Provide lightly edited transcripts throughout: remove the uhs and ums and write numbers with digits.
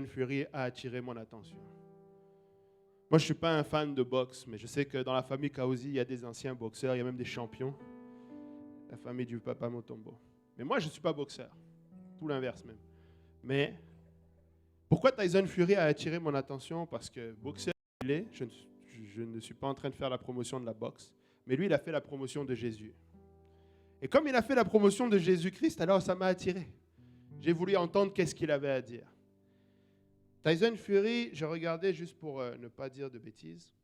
Fury a attiré mon attention. Moi, je ne suis pas un fan de boxe, mais je sais que dans la famille Kaosi, il y a des anciens boxeurs, il y a même des champions. La famille du Papa Motombo. Mais moi, je ne suis pas boxeur. Tout l'inverse même. Mais pourquoi Tyson Fury a attiré mon attention? Parce que boxeur, il est. Je ne suis pas en train de faire la promotion de la boxe. Mais lui, il a fait la promotion de Jésus. Et comme il a fait la promotion de Jésus-Christ, alors ça m'a attiré. J'ai voulu entendre qu'est-ce qu'il avait à dire. Tyson Fury, je regardais juste pour ne pas dire de bêtises.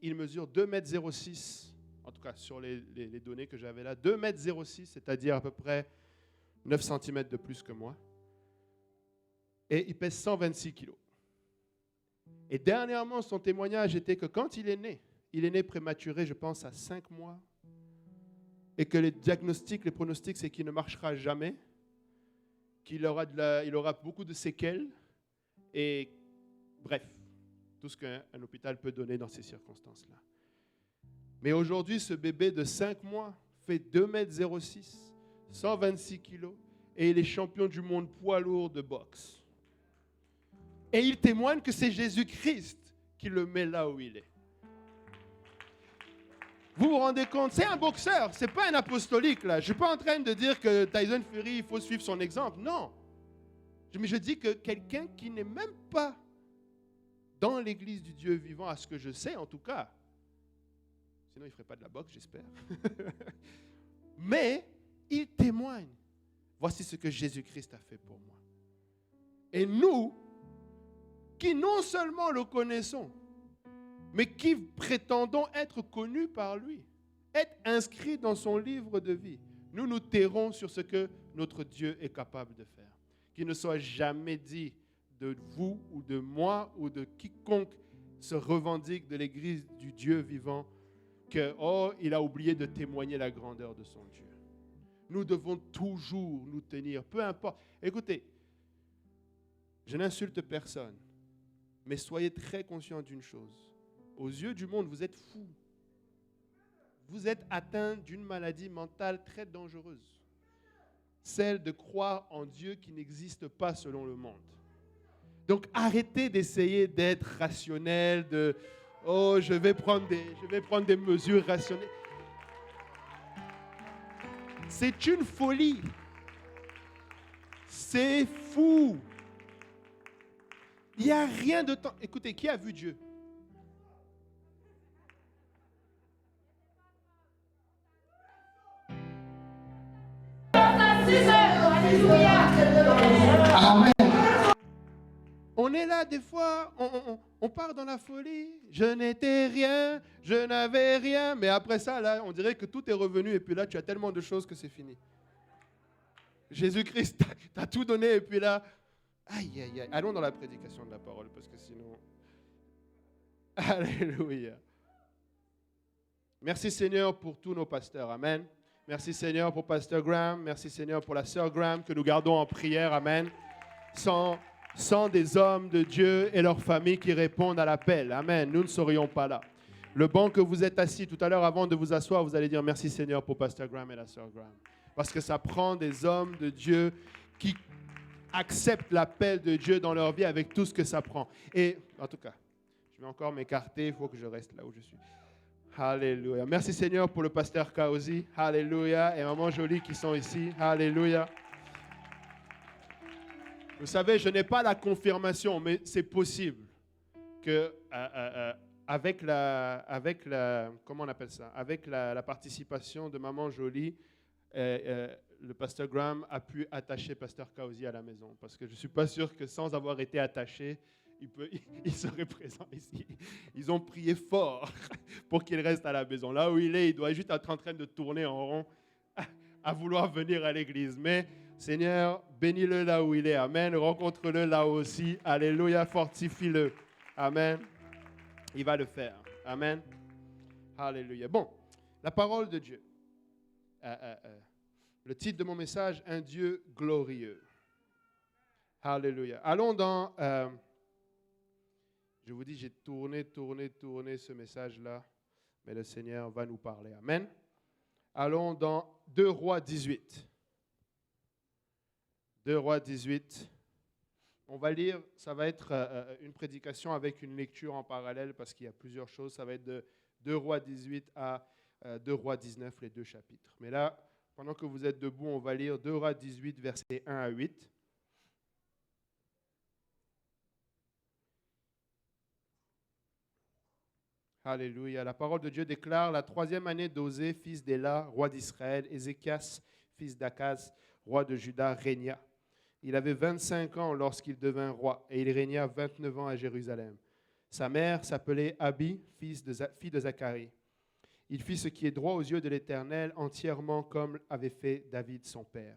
Il mesure 2,06 m, en tout cas sur les données que j'avais là. 2,06 m, c'est-à-dire à peu près 9 cm de plus que moi. Et il pèse 126 kg. Et dernièrement, son témoignage était que quand il est né prématuré, je pense, à 5 mois. Et que les diagnostics, les pronostics, c'est qu'il ne marchera jamais, qu'il aura, il aura beaucoup de séquelles. Et bref, tout ce qu'un hôpital peut donner dans ces circonstances-là. Mais aujourd'hui, ce bébé de 5 mois fait 2,06 m, 126 kg, et il est champion du monde poids lourd de boxe. Et il témoigne que c'est Jésus-Christ qui le met là où il est. Vous vous rendez compte? C'est un boxeur, ce n'est pas un apostolique. Là. Je ne suis pas en train de dire que Tyson Fury, il faut suivre son exemple. Non. Mais je dis que quelqu'un qui n'est même pas dans l'église du Dieu vivant, à ce que je sais en tout cas, sinon il ne ferait pas de la boxe, j'espère. Mais il témoigne. Voici ce que Jésus-Christ a fait pour moi. Et nous, qui non seulement le connaissons, mais qui prétendons être connus par lui, être inscrits dans son livre de vie, nous nous tairons sur ce que notre Dieu est capable de faire. Qu'il ne soit jamais dit de vous ou de moi ou de quiconque se revendique de l'église du Dieu vivant que, il a oublié de témoigner la grandeur de son Dieu. Nous devons toujours nous tenir, peu importe. Écoutez, je n'insulte personne, mais soyez très conscients d'une chose. Aux yeux du monde, vous êtes fous. Vous êtes atteint d'une maladie mentale très dangereuse. Celle de croire en Dieu qui n'existe pas selon le monde. Donc arrêtez d'essayer d'être rationnel, je vais prendre des mesures rationnelles. C'est une folie. C'est fou. Il n'y a rien de temps. Écoutez, qui a vu Dieu? Amen. On est là des fois, on part dans la folie. Je n'étais rien, je n'avais rien. Mais après ça, là, on dirait que tout est revenu. Et puis là, tu as tellement de choses que c'est fini. Jésus-Christ, t'as tout donné. Et puis là, aïe, aïe, aïe. Allons dans la prédication de la parole. Parce que sinon... Alléluia. Merci Seigneur pour tous nos pasteurs. Amen. Merci Seigneur pour Pasteur Graham. Merci Seigneur pour la sœur Graham que nous gardons en prière. Amen. Sans des hommes de Dieu et leurs familles qui répondent à l'appel. Amen. Nous ne serions pas là. Le banc que vous êtes assis tout à l'heure, avant de vous asseoir, vous allez dire merci Seigneur pour Pasteur Graham et la sœur Graham. Parce que ça prend des hommes de Dieu qui acceptent l'appel de Dieu dans leur vie avec tout ce que ça prend. Et en tout cas, je vais encore m'écarter, il faut que je reste là où je suis. Alléluia. Merci Seigneur pour le pasteur Kaosi. Alléluia. Et maman Jolie qui sont ici. Alléluia. Vous savez, je n'ai pas la confirmation, mais c'est possible que avec comment on appelle ça, avec la participation de maman Jolie, le pasteur Graham a pu attacher pasteur Kaosi à la maison, parce que je ne suis pas sûr que sans avoir été attaché, il serait présent ici. Ils ont prié fort pour qu'il reste à la maison. Là où il est, il doit juste être en train de tourner en rond à vouloir venir à l'église. Mais Seigneur, bénis-le là où il est. Amen. Rencontre-le là aussi. Alléluia. Fortifie-le. Amen. Il va le faire. Amen. Alléluia. Bon, la parole de Dieu. Le titre de mon message, un Dieu glorieux. Alléluia. Allons dans... je vous dis, j'ai tourné ce message-là, mais le Seigneur va nous parler. Amen. Allons dans 2 Rois 18. 2 Rois 18. On va lire, ça va être une prédication avec une lecture en parallèle parce qu'il y a plusieurs choses. Ça va être de 2 Rois 18 à 2 Rois 19, les 2 chapitres. Mais là, pendant que vous êtes debout, on va lire 2 Rois 18, versets 1 à 8. Alléluia. La parole de Dieu déclare: la 3e année d'Osée, fils d'Éla, roi d'Israël, Ézéchias, fils d'Akaz, roi de Juda, régna. Il avait 25 ans lorsqu'il devint roi, et il régna 29 ans à Jérusalem. Sa mère s'appelait Abi, fille de Zacharie. Il fit ce qui est droit aux yeux de l'Éternel, entièrement comme avait fait David son père.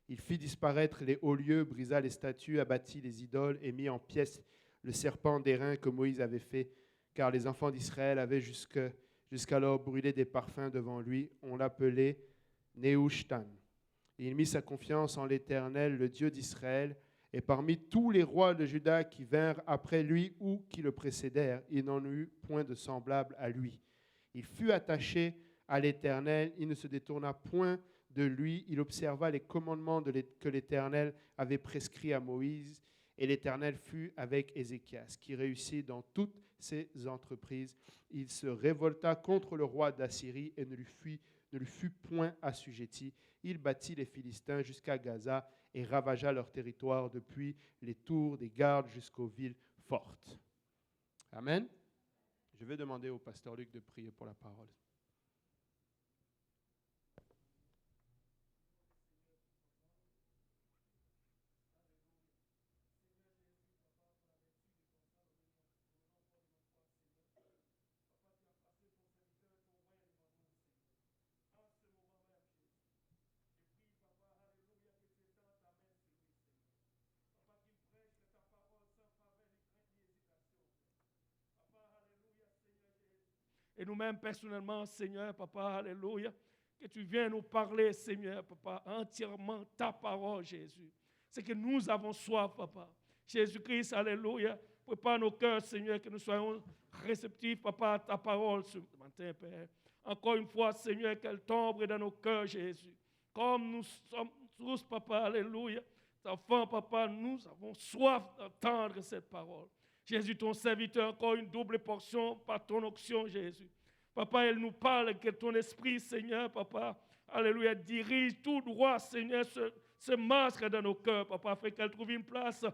Il fit disparaître les hauts lieux, brisa les statues, abattit les idoles et mit en pièces le serpent d'airain que Moïse avait fait, car les enfants d'Israël avaient jusqu'alors brûlé des parfums devant lui. On l'appelait Nehushtan. Et il mit sa confiance en l'Éternel, le Dieu d'Israël, et parmi tous les rois de Juda qui vinrent après lui ou qui le précédèrent, il n'en eut point de semblable à lui. Il fut attaché à l'Éternel, il ne se détourna point de lui, il observa les commandements que l'Éternel avait prescrits à Moïse, et l'Éternel fut avec Ézéchias, qui réussit dans toutes ses entreprises. Il se révolta contre le roi d'Assyrie et ne lui fut point assujetti. Il battit les Philistins jusqu'à Gaza et ravagea leur territoire depuis les tours des gardes jusqu'aux villes fortes. Amen. Je vais demander au pasteur Luc de prier pour la parole. Et nous-mêmes, personnellement, Seigneur, Papa, alléluia, que tu viens nous parler, Seigneur, Papa, entièrement ta parole, Jésus. C'est que nous avons soif, Papa. Jésus-Christ, alléluia, prépare nos cœurs, Seigneur, que nous soyons réceptifs, Papa, à ta parole ce matin, Père. Encore une fois, Seigneur, qu'elle tombe dans nos cœurs, Jésus. Comme nous sommes tous, Papa, alléluia, enfants, Papa, nous avons soif d'entendre cette parole. Jésus, ton serviteur, encore une double portion par ton onction, Jésus. Papa, elle nous parle que ton esprit, Seigneur, Papa, alléluia, dirige tout droit, Seigneur, ce masque dans nos cœurs, Papa, afin qu'elle trouve une place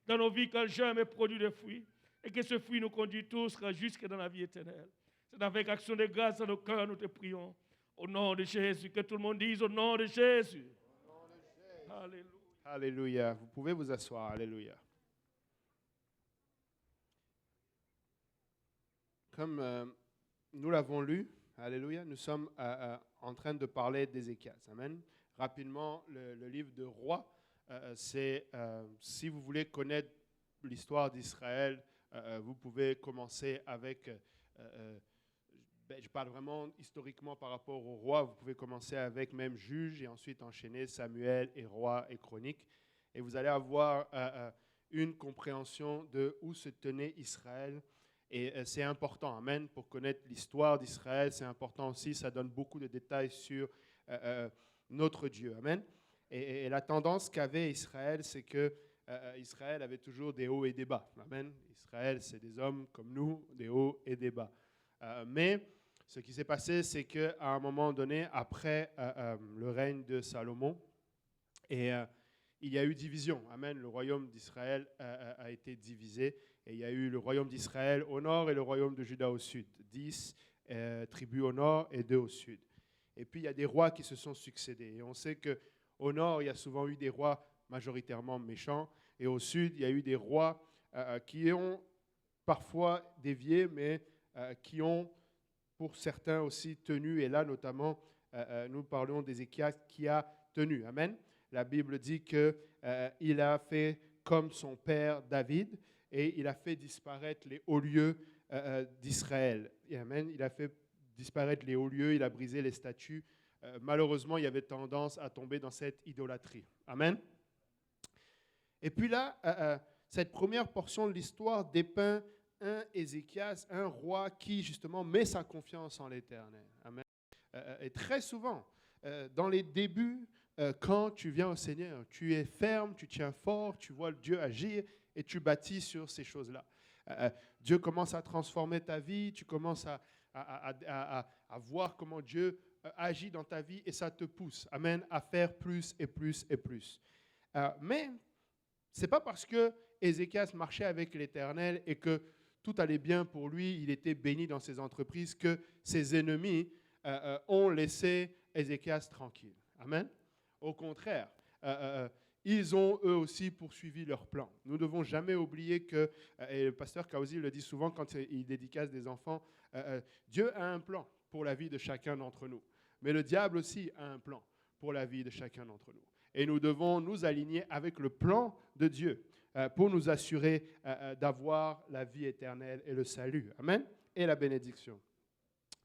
dans nos vies, qu'elle germe et produit des fruits, et que ce fruit nous conduit tous jusque dans la vie éternelle. C'est avec action de grâce dans nos cœurs, nous te prions. Au nom de Jésus, que tout le monde dise au nom de Jésus. Au nom de Jésus. Alléluia. Alléluia. Vous pouvez vous asseoir. Alléluia. Comme nous l'avons lu, alléluia, nous sommes en train de parler d'Ézéchias. Amen. Rapidement, le livre de Rois, c'est, si vous voulez connaître l'histoire d'Israël, vous pouvez commencer avec, je parle vraiment historiquement par rapport aux rois, vous pouvez commencer avec même Juges et ensuite enchaîner Samuel et Rois et Chroniques. Et vous allez avoir une compréhension de où se tenait Israël. Et c'est important, amen, pour connaître l'histoire d'Israël, c'est important aussi, ça donne beaucoup de détails sur notre Dieu, amen. Et la tendance qu'avait Israël, c'est que Israël avait toujours des hauts et des bas, amen. Israël, c'est des hommes comme nous, des hauts et des bas. Mais ce qui s'est passé, c'est qu'à un moment donné, après le règne de Salomon, il y a eu division, amen. Le royaume d'Israël a été divisé. Et il y a eu le royaume d'Israël au nord et le royaume de Juda au sud. 10 tribus au nord et 2 au sud. Et puis il y a des rois qui se sont succédés. Et on sait qu'au nord, il y a souvent eu des rois majoritairement méchants. Et au sud, il y a eu des rois qui ont parfois dévié, mais qui ont pour certains aussi tenu. Et là, notamment, nous parlons d'Ézéchias qui a tenu. Amen. La Bible dit qu'il a fait comme son père David. Et il a fait disparaître les hauts lieux d'Israël. Amen. Il a fait disparaître les hauts lieux, il a brisé les statues. Malheureusement, il y avait tendance à tomber dans cette idolâtrie. Amen. Et puis là, cette première portion de l'histoire dépeint un Ézéchias, un roi qui justement met sa confiance en l'Éternel. Amen. Et très souvent, dans les débuts, quand tu viens au Seigneur, tu es ferme, tu tiens fort, tu vois Dieu agir. et tu bâtis sur ces choses-là. Dieu commence à transformer ta vie, tu commences à voir comment Dieu agit dans ta vie et ça te pousse, amen, à faire plus et plus et plus. Mais ce n'est pas parce que Ézéchias marchait avec l'Éternel et que tout allait bien pour lui, il était béni dans ses entreprises, que ses ennemis ont laissé Ézéchias tranquille. Amen. Au contraire, ils ont eux aussi poursuivi leur plan. Nous ne devons jamais oublier que, et le pasteur Kaozi le dit souvent quand il dédicace des enfants, Dieu a un plan pour la vie de chacun d'entre nous. Mais le diable aussi a un plan pour la vie de chacun d'entre nous. Et nous devons nous aligner avec le plan de Dieu pour nous assurer d'avoir la vie éternelle et le salut. Amen. Et la bénédiction.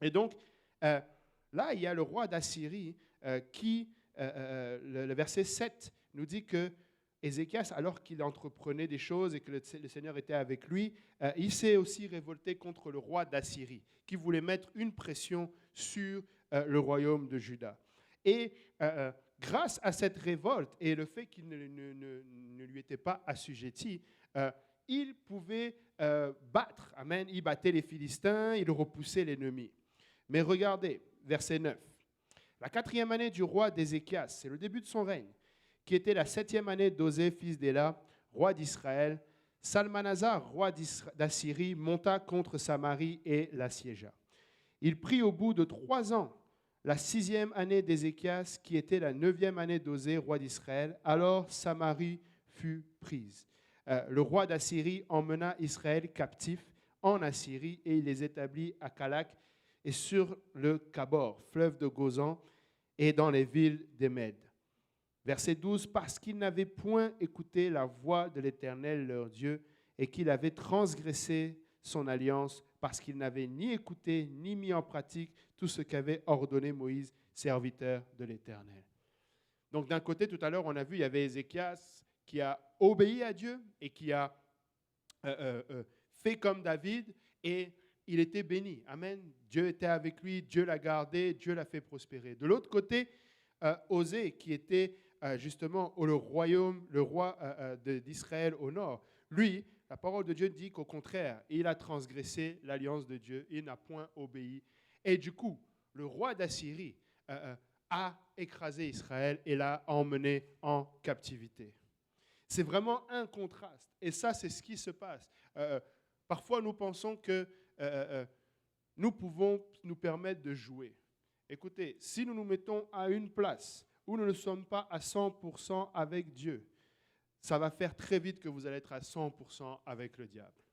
Et donc, là, il y a le roi d'Assyrie qui, le verset 7, nous dit que Ézéchias, alors qu'il entreprenait des choses et que le Seigneur était avec lui, il s'est aussi révolté contre le roi d'Assyrie, qui voulait mettre une pression sur le royaume de Juda. Et grâce à cette révolte et le fait qu'il ne lui était pas assujetti, il pouvait battre. Amen. Il battait les Philistins, il repoussait l'ennemi. Mais regardez, verset 9. La 4e année du roi d'Ézéchias, c'est le début de son règne, qui était la 7e année d'Osée, fils d'Éla, roi d'Israël, Salmanasar, roi d'Assyrie, monta contre Samarie et l'assiégea. Il prit au bout de 3 ans la 6e année d'Ézéchias, qui était la 9e année d'Osée, roi d'Israël. Alors Samarie fut prise. Le roi d'Assyrie emmena Israël captif en Assyrie et il les établit à Calak et sur le Kabor, fleuve de Gozan, et dans les villes des Mèdes. Verset 12, parce qu'ils n'avaient point écouté la voix de l'Éternel leur Dieu et qu'il avait transgressé son alliance, parce qu'ils n'avaient ni écouté ni mis en pratique tout ce qu'avait ordonné Moïse, serviteur de l'Éternel. Donc d'un côté, tout à l'heure, on a vu, il y avait Ézéchias qui a obéi à Dieu et qui a fait comme David et il était béni. Amen. Dieu était avec lui, Dieu l'a gardé, Dieu l'a fait prospérer. De l'autre côté, Osée, qui était justement le roi d'Israël au nord, lui, la parole de Dieu dit qu'au contraire, il a transgressé l'alliance de Dieu, il n'a point obéi. Et du coup, le roi d'Assyrie a écrasé Israël et l'a emmené en captivité. C'est vraiment un contraste. Et ça, c'est ce qui se passe. Parfois, nous pensons que nous pouvons nous permettre de jouer. Écoutez, si nous nous mettons à une place où nous ne sommes pas à 100% avec Dieu, ça va faire très vite que vous allez être à 100% avec le diable.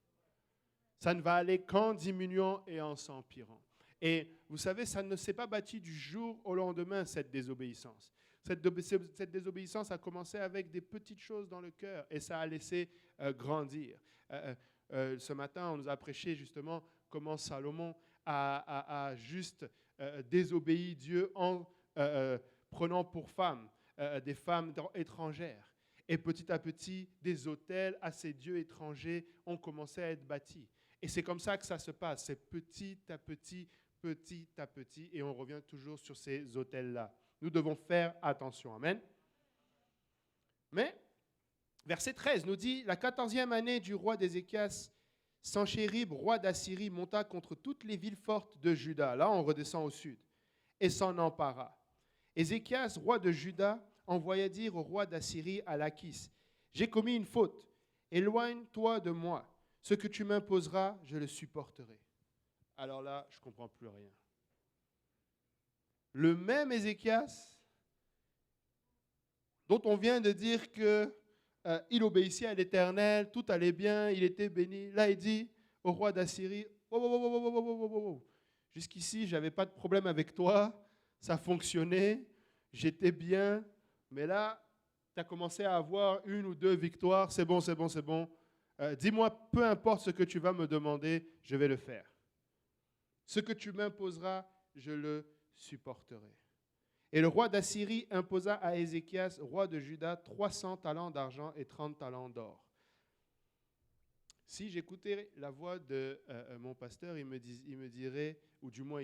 Ça ne va aller qu'en diminuant et en s'empirant. Et vous savez, ça ne s'est pas bâti du jour au lendemain, cette désobéissance. Cette désobéissance a commencé avec des petites choses dans le cœur et ça a laissé grandir. Ce matin, on nous a prêché justement comment Salomon a juste désobéi Dieu en prenant pour femmes des femmes étrangères. Et petit à petit, des autels à ces dieux étrangers ont commencé à être bâtis. Et c'est comme ça que ça se passe, c'est petit à petit, et on revient toujours sur ces autels-là. Nous devons faire attention. Amen. Mais, verset 13 nous dit, la 14e année du roi d'Ézéchias, Sanchérib, roi d'Assyrie, monta contre toutes les villes fortes de Juda. Là, on redescend au sud. Et s'en empara. Ézéchias, roi de Juda, envoya dire au roi d'Assyrie à Lachis, « J'ai commis une faute. Éloigne-toi de moi. Ce que tu m'imposeras, je le supporterai. » Alors là, je ne comprends plus rien. Le même Ézéchias, dont on vient de dire qu'il obéissait à l'Éternel, tout allait bien, il était béni. Là, il dit au roi d'Assyrie, « Jusqu'ici, je n'avais pas de problème avec toi, ça fonctionnait, j'étais bien, mais là, tu as commencé à avoir 1 ou 2 victoires, c'est bon. Dis-moi, peu importe ce que tu vas me demander, je vais le faire. Ce que tu m'imposeras, je le supporterai. » Et le roi d'Assyrie imposa à Ézéchias, roi de Juda, 300 talents d'argent et 30 talents d'or. Si j'écoutais la voix de mon pasteur, il me dirait, ou du moins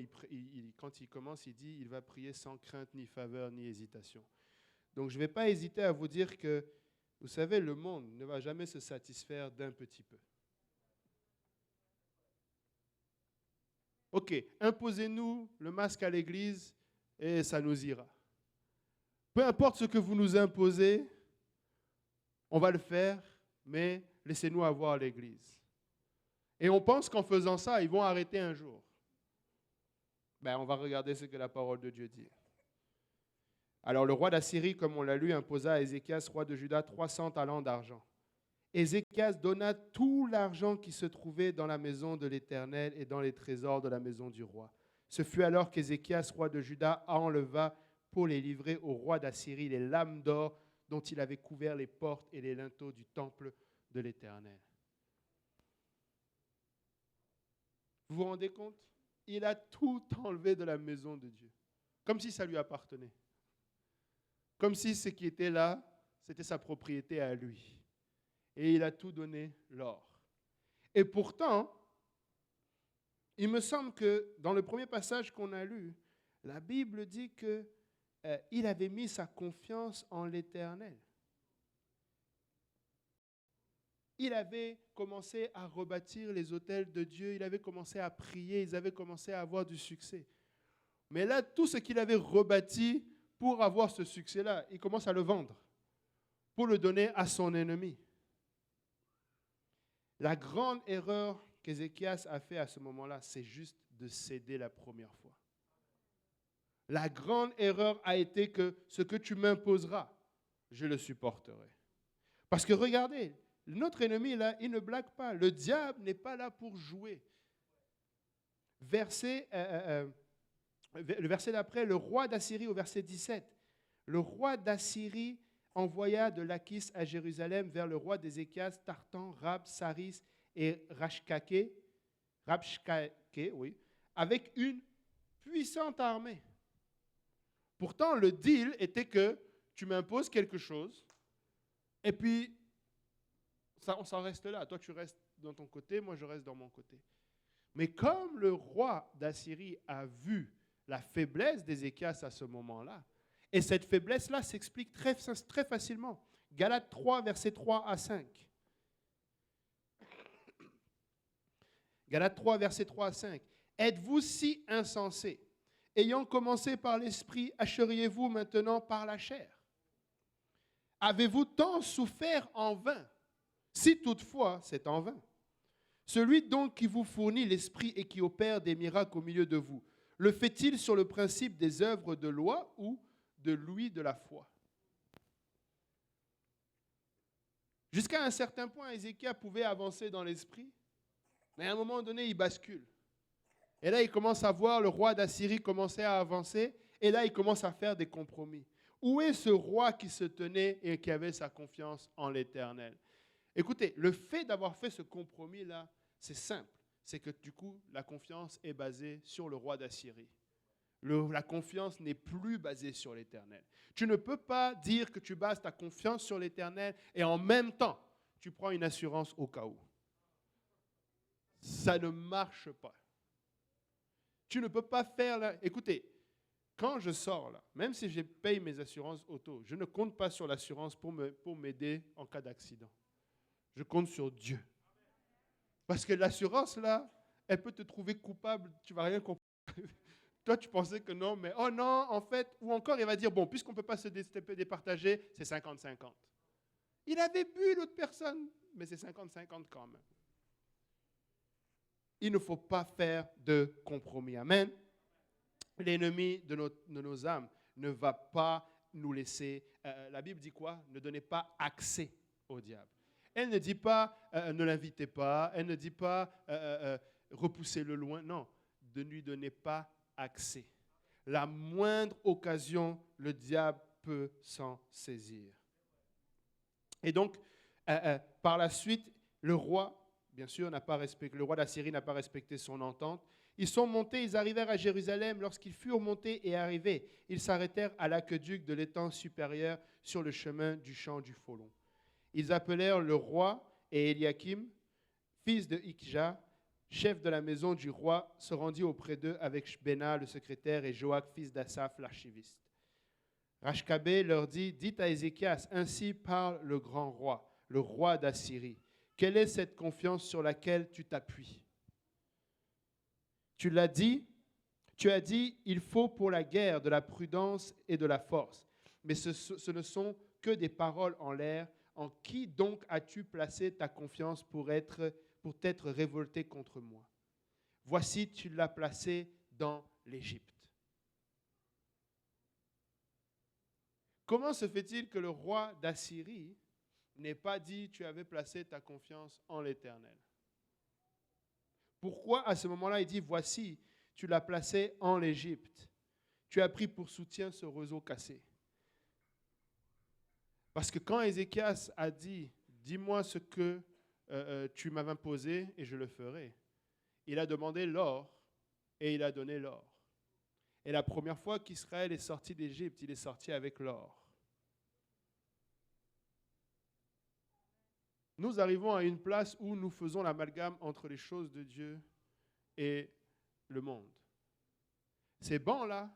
quand il commence, il dit, il va prier sans crainte, ni faveur, ni hésitation. Donc je ne vais pas hésiter à vous dire que Vous savez, le monde ne va jamais se satisfaire d'un petit peu. Ok, imposez-nous le masque à l'église et ça nous ira. Peu importe ce que vous nous imposez, on va le faire, mais laissez-nous avoir l'église. Et on pense qu'en faisant ça, ils vont arrêter un jour. On va regarder ce que la parole de Dieu dit. Alors le roi d'Assyrie, comme on l'a lu, imposa à Ézéchias, roi de Juda, 300 talents d'argent. Ézéchias donna tout l'argent qui se trouvait dans la maison de l'Éternel et dans les trésors de la maison du roi. Ce fut alors qu'Ézéchias, roi de Juda, enleva pour les livrer au roi d'Assyrie les lames d'or dont il avait couvert les portes et les linteaux du temple de l'Éternel. Vous vous rendez compte? Il a tout enlevé de la maison de Dieu, comme si ça lui appartenait. Comme si ce qui était là, c'était sa propriété à lui. Et il a tout donné l'or. Et pourtant, il me semble que dans le premier passage qu'on a lu, la Bible dit qu'il avait mis sa confiance en l'Éternel. Il avait commencé à rebâtir les autels de Dieu, il avait commencé à prier, ils avaient commencé à avoir du succès. Mais là, tout ce qu'il avait rebâti pour avoir ce succès-là, il commence à le vendre pour le donner à son ennemi. La grande erreur qu'Ézéchias a fait à ce moment-là, c'est juste de céder la première fois. La grande erreur a été que ce que tu m'imposeras, je le supporterai. Parce que regardez, notre ennemi, là, il ne blague pas. Le diable n'est pas là pour jouer. Le verset d'après, le roi d'Assyrie, au verset 17. Le roi d'Assyrie envoya de Lachish à Jérusalem vers le roi d'Ézéchias, Tartan, Rab, Saris et Rabshakeh, oui, avec une puissante armée. Pourtant, le deal était que tu m'imposes quelque chose, et puis ça, on s'en reste là. Toi, tu restes dans ton côté, moi, je reste dans mon côté. Mais comme le roi d'Assyrie a vu la faiblesse d'Ézéchias à ce moment-là, et cette faiblesse-là s'explique très, très facilement. Galates 3, versets 3 à 5. Galates 3, versets 3 à 5. Êtes-vous si insensés? Ayant commencé par l'esprit, acheriez-vous maintenant par la chair? Avez-vous tant souffert en vain? Si toutefois c'est en vain. Celui donc qui vous fournit l'esprit et qui opère des miracles au milieu de vous, le fait-il sur le principe des œuvres de loi ou de l'ouïe de la foi? Jusqu'à un certain point, Ézéchias pouvait avancer dans l'esprit, mais à un moment donné, il bascule. Et là, il commence à voir le roi d'Assyrie commencer à avancer, et là, il commence à faire des compromis. Où est ce roi qui se tenait et qui avait sa confiance en l'Éternel? Écoutez, le fait d'avoir fait ce compromis-là, c'est simple. C'est que du coup, la confiance est basée sur le roi d'Assyrie. La confiance n'est plus basée sur l'Éternel. Tu ne peux pas dire que tu bases ta confiance sur l'Éternel et en même temps, tu prends une assurance au cas où. Ça ne marche pas. Tu ne peux pas faire... Écoutez, quand je sors là, même si je paye mes assurances auto, je ne compte pas sur l'assurance pour m'aider en cas d'accident. Je compte sur Dieu. Parce que l'assurance là, elle peut te trouver coupable, tu ne vas rien comprendre. Toi, tu pensais que non, mais oh non, en fait, ou encore il va dire, bon, puisqu'on ne peut pas se départager, c'est 50-50. Il avait bu l'autre personne, mais c'est 50-50 quand même. Il ne faut pas faire de compromis. Amen. L'ennemi de nos âmes ne va pas nous laisser, la Bible dit quoi? Ne donnez pas accès au diable. Elle ne dit pas, ne l'invitez pas, elle ne dit pas, repoussez-le loin, non, ne lui donnez pas accès. La moindre occasion, le diable peut s'en saisir. Et donc, par la suite, le roi, bien sûr, le roi d'Assyrie n'a pas respecté son entente. Ils sont montés, ils arrivèrent à Jérusalem. Lorsqu'ils furent montés et arrivés, ils s'arrêtèrent à l'aqueduc de l'étang supérieur sur le chemin du champ du Folon. Ils appelèrent le roi et Eliakim, fils de Ikja, chef de la maison du roi, se rendit auprès d'eux avec Shbena, le secrétaire, et Joach, fils d'Asaph, l'archiviste. Rachkabé leur dit, dites à Ézéchias, ainsi parle le grand roi, le roi d'Assyrie. Quelle est cette confiance sur laquelle tu t'appuies? Tu as dit, il faut pour la guerre de la prudence et de la force. Mais ce ne sont que des paroles en l'air. En qui donc as-tu placé ta confiance pour t'être révolté contre moi? Voici, tu l'as placé dans l'Égypte. Comment se fait-il que le roi d'Assyrie n'ait pas dit, tu avais placé ta confiance en l'Éternel? Pourquoi à ce moment-là, il dit, voici, tu l'as placé en l'Égypte. Tu as pris pour soutien ce roseau cassé. Parce que quand Ézéchias a dit, dis-moi ce que tu m'avais imposé et je le ferai, il a demandé l'or et il a donné l'or. Et la première fois qu'Israël est sorti d'Égypte, il est sorti avec l'or. Nous arrivons à une place où nous faisons l'amalgame entre les choses de Dieu et le monde. Ces bancs-là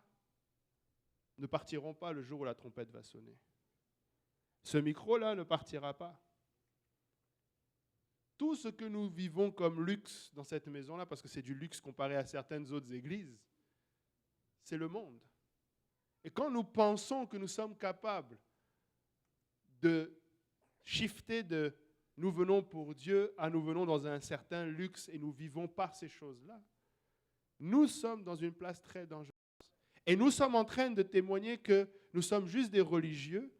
ne partiront pas le jour où la trompette va sonner. Ce micro-là ne partira pas. Tout ce que nous vivons comme luxe dans cette maison-là, parce que c'est du luxe comparé à certaines autres églises, c'est le monde. Et quand nous pensons que nous sommes capables de shifter de nous venons pour Dieu à nous venons dans un certain luxe et nous vivons par ces choses-là, nous sommes dans une place très dangereuse. Et nous sommes en train de témoigner que nous sommes juste des religieux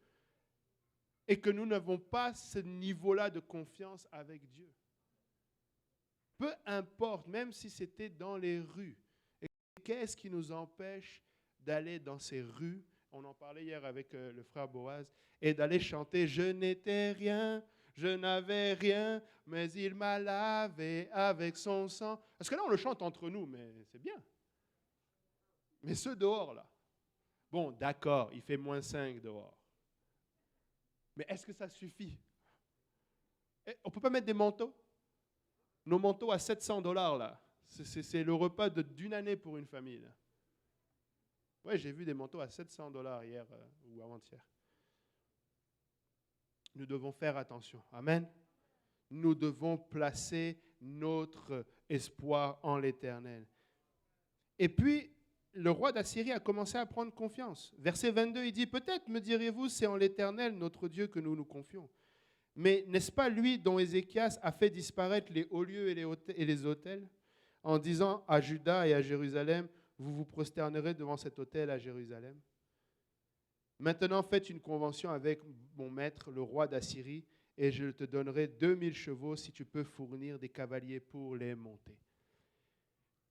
et que nous n'avons pas ce niveau-là de confiance avec Dieu. Peu importe, même si c'était dans les rues. Et qu'est-ce qui nous empêche d'aller dans ces rues, on en parlait hier avec le frère Boaz, et d'aller chanter « Je n'étais rien, je n'avais rien, mais il m'a lavé avec son sang ». Parce que là, on le chante entre nous, mais c'est bien. Mais ceux dehors, là, bon, d'accord, il fait -5 dehors. Mais est-ce que ça suffit? On ne peut pas mettre des manteaux? Nos manteaux à $700, là, c'est le repas d'une année pour une famille. Oui, j'ai vu des manteaux à $700 hier ou avant-hier. Nous devons faire attention. Amen. Nous devons placer notre espoir en l'Éternel. Et puis, le roi d'Assyrie a commencé à prendre confiance. Verset 22, il dit, peut-être me diriez-vous, c'est en l'Éternel, notre Dieu, que nous nous confions. Mais n'est-ce pas lui dont Ézéchias a fait disparaître les hauts lieux et les autels, en disant à Juda et à Jérusalem, vous vous prosternerez devant cet autel à Jérusalem? Maintenant, faites une convention avec mon maître, le roi d'Assyrie, et je te donnerai 2000 chevaux si tu peux fournir des cavaliers pour les monter.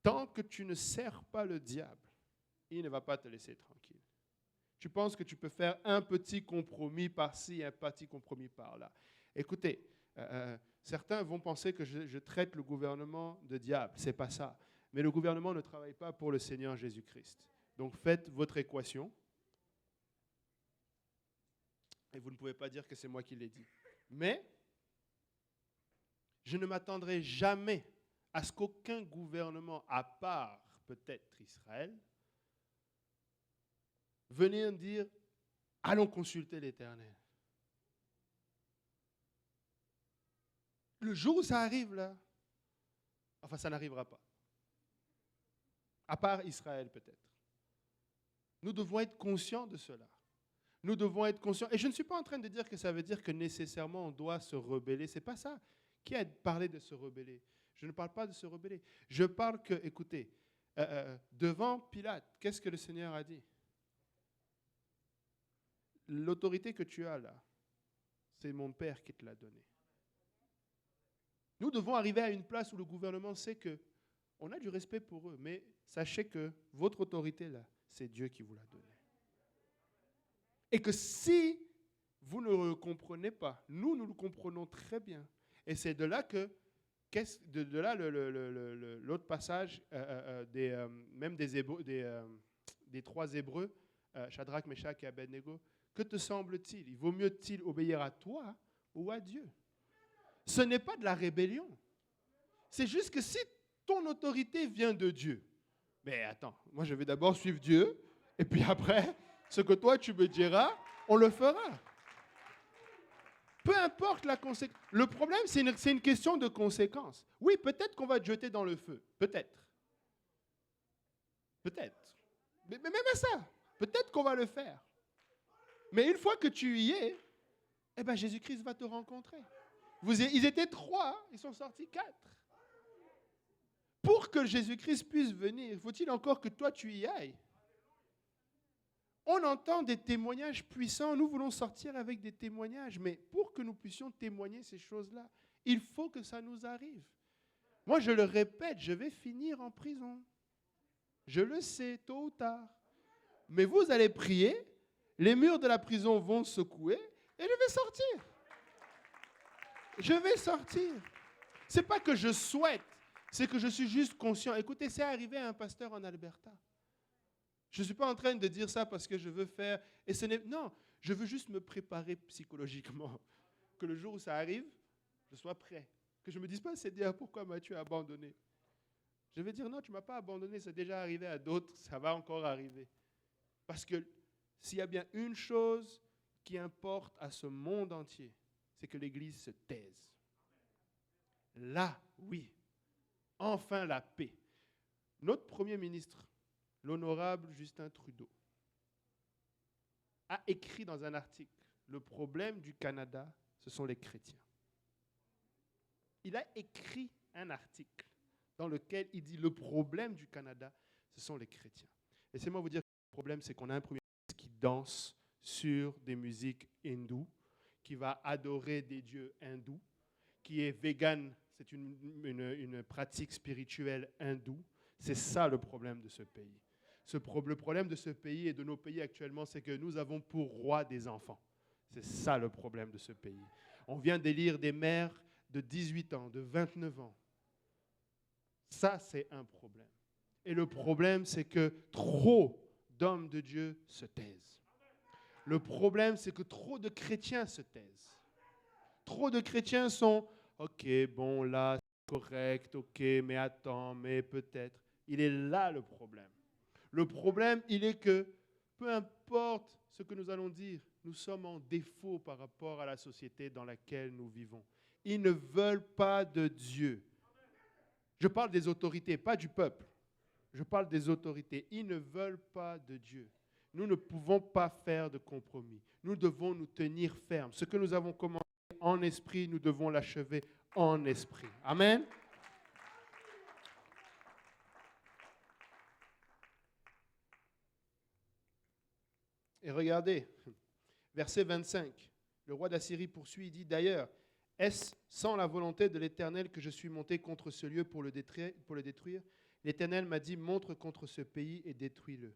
Tant que tu ne sers pas le diable, il ne va pas te laisser tranquille. Tu penses que tu peux faire un petit compromis par-ci, un petit compromis par-là. Écoutez, certains vont penser que je traite le gouvernement de diable. Ce n'est pas ça. Mais le gouvernement ne travaille pas pour le Seigneur Jésus-Christ. Donc faites votre équation. Et vous ne pouvez pas dire que c'est moi qui l'ai dit. Mais je ne m'attendrai jamais à ce qu'aucun gouvernement, à part peut-être Israël, venir dire « Allons consulter l'Éternel ». Le jour où ça arrive là, enfin ça n'arrivera pas. À part Israël peut-être. Nous devons être conscients de cela. Nous devons être conscients. Et je ne suis pas en train de dire que ça veut dire que nécessairement on doit se rebeller. Ce n'est pas ça. Qui a parlé de se rebeller? Je ne parle pas de se rebeller. Je parle que, écoutez, devant Pilate, qu'est-ce que le Seigneur a dit? L'autorité que tu as là, c'est mon Père qui te l'a donnée. Nous devons arriver à une place où le gouvernement sait qu'on a du respect pour eux, mais sachez que votre autorité là, c'est Dieu qui vous l'a donnée. Et que si vous ne le comprenez pas, nous le comprenons très bien. Et c'est de là que, l'autre passage, même des 3 Hébreux, Shadrach, Meshach et Abednego, que te semble-t-il? Il vaut mieux-il obéir à toi ou à Dieu? Ce n'est pas de la rébellion. C'est juste que si ton autorité vient de Dieu, mais attends, moi je vais d'abord suivre Dieu, et puis après, ce que toi tu me diras, on le fera. Peu importe la conséquence. Le problème, c'est une question de conséquence. Oui, peut-être qu'on va te jeter dans le feu. Peut-être. Peut-être. Mais même à ça, peut-être qu'on va le faire. Mais une fois que tu y es, eh ben Jésus-Christ va te rencontrer. Ils étaient 3, ils sont sortis 4. Pour que Jésus-Christ puisse venir, faut-il encore que toi tu y ailles? On entend des témoignages puissants, nous voulons sortir avec des témoignages, mais pour que nous puissions témoigner ces choses-là, il faut que ça nous arrive. Moi, je le répète, je vais finir en prison. Je le sais, tôt ou tard. Mais vous allez prier, les murs de la prison vont secouer et je vais sortir. Je vais sortir. Ce n'est pas que je souhaite, c'est que je suis juste conscient. Écoutez, c'est arrivé à un pasteur en Alberta. Je ne suis pas en train de dire ça parce que je veux faire... Non, je veux juste me préparer psychologiquement. Que le jour où ça arrive, je sois prêt. Que je ne me dise pas, Seigneur, pourquoi m'as-tu abandonné? Je vais dire, non, tu ne m'as pas abandonné, c'est déjà arrivé à d'autres, ça va encore arriver. Parce que s'il y a bien une chose qui importe à ce monde entier, c'est que l'Église se taise. Là, oui, enfin la paix. Notre Premier ministre, l'honorable Justin Trudeau, a écrit dans un article, le problème du Canada, ce sont les chrétiens. Il a écrit un article dans lequel il dit le problème du Canada, ce sont les chrétiens. Laissez-moi vous dire que le problème, c'est qu'on a un Premier ministre qui danse sur des musiques hindoues, qui va adorer des dieux hindous, qui est vegan, c'est une pratique spirituelle hindoue. C'est ça le problème de ce pays. Le problème de ce pays et de nos pays actuellement, c'est que nous avons pour roi des enfants. C'est ça le problème de ce pays. On vient d'élire des maires de 18 ans, de 29 ans. Ça, c'est un problème. Et le problème, c'est que trop d'hommes de Dieu se taisent. Le problème, c'est que trop de chrétiens se taisent. Trop de chrétiens sont, ok, bon, là, c'est correct, ok, mais attends, mais peut-être. Il est là le problème. Le problème, il est que, peu importe ce que nous allons dire, nous sommes en défaut par rapport à la société dans laquelle nous vivons. Ils ne veulent pas de Dieu. Je parle des autorités, pas du peuple. Je parle des autorités. Ils ne veulent pas de Dieu. Nous ne pouvons pas faire de compromis. Nous devons nous tenir fermes. Ce que nous avons commencé en esprit, nous devons l'achever en esprit. Amen. Et regardez, verset 25. Le roi d'Assyrie poursuit, il dit d'ailleurs, est-ce sans la volonté de l'Éternel que je suis monté contre ce lieu pour le détruire? L'Éternel m'a dit, montre contre ce pays et détruis-le.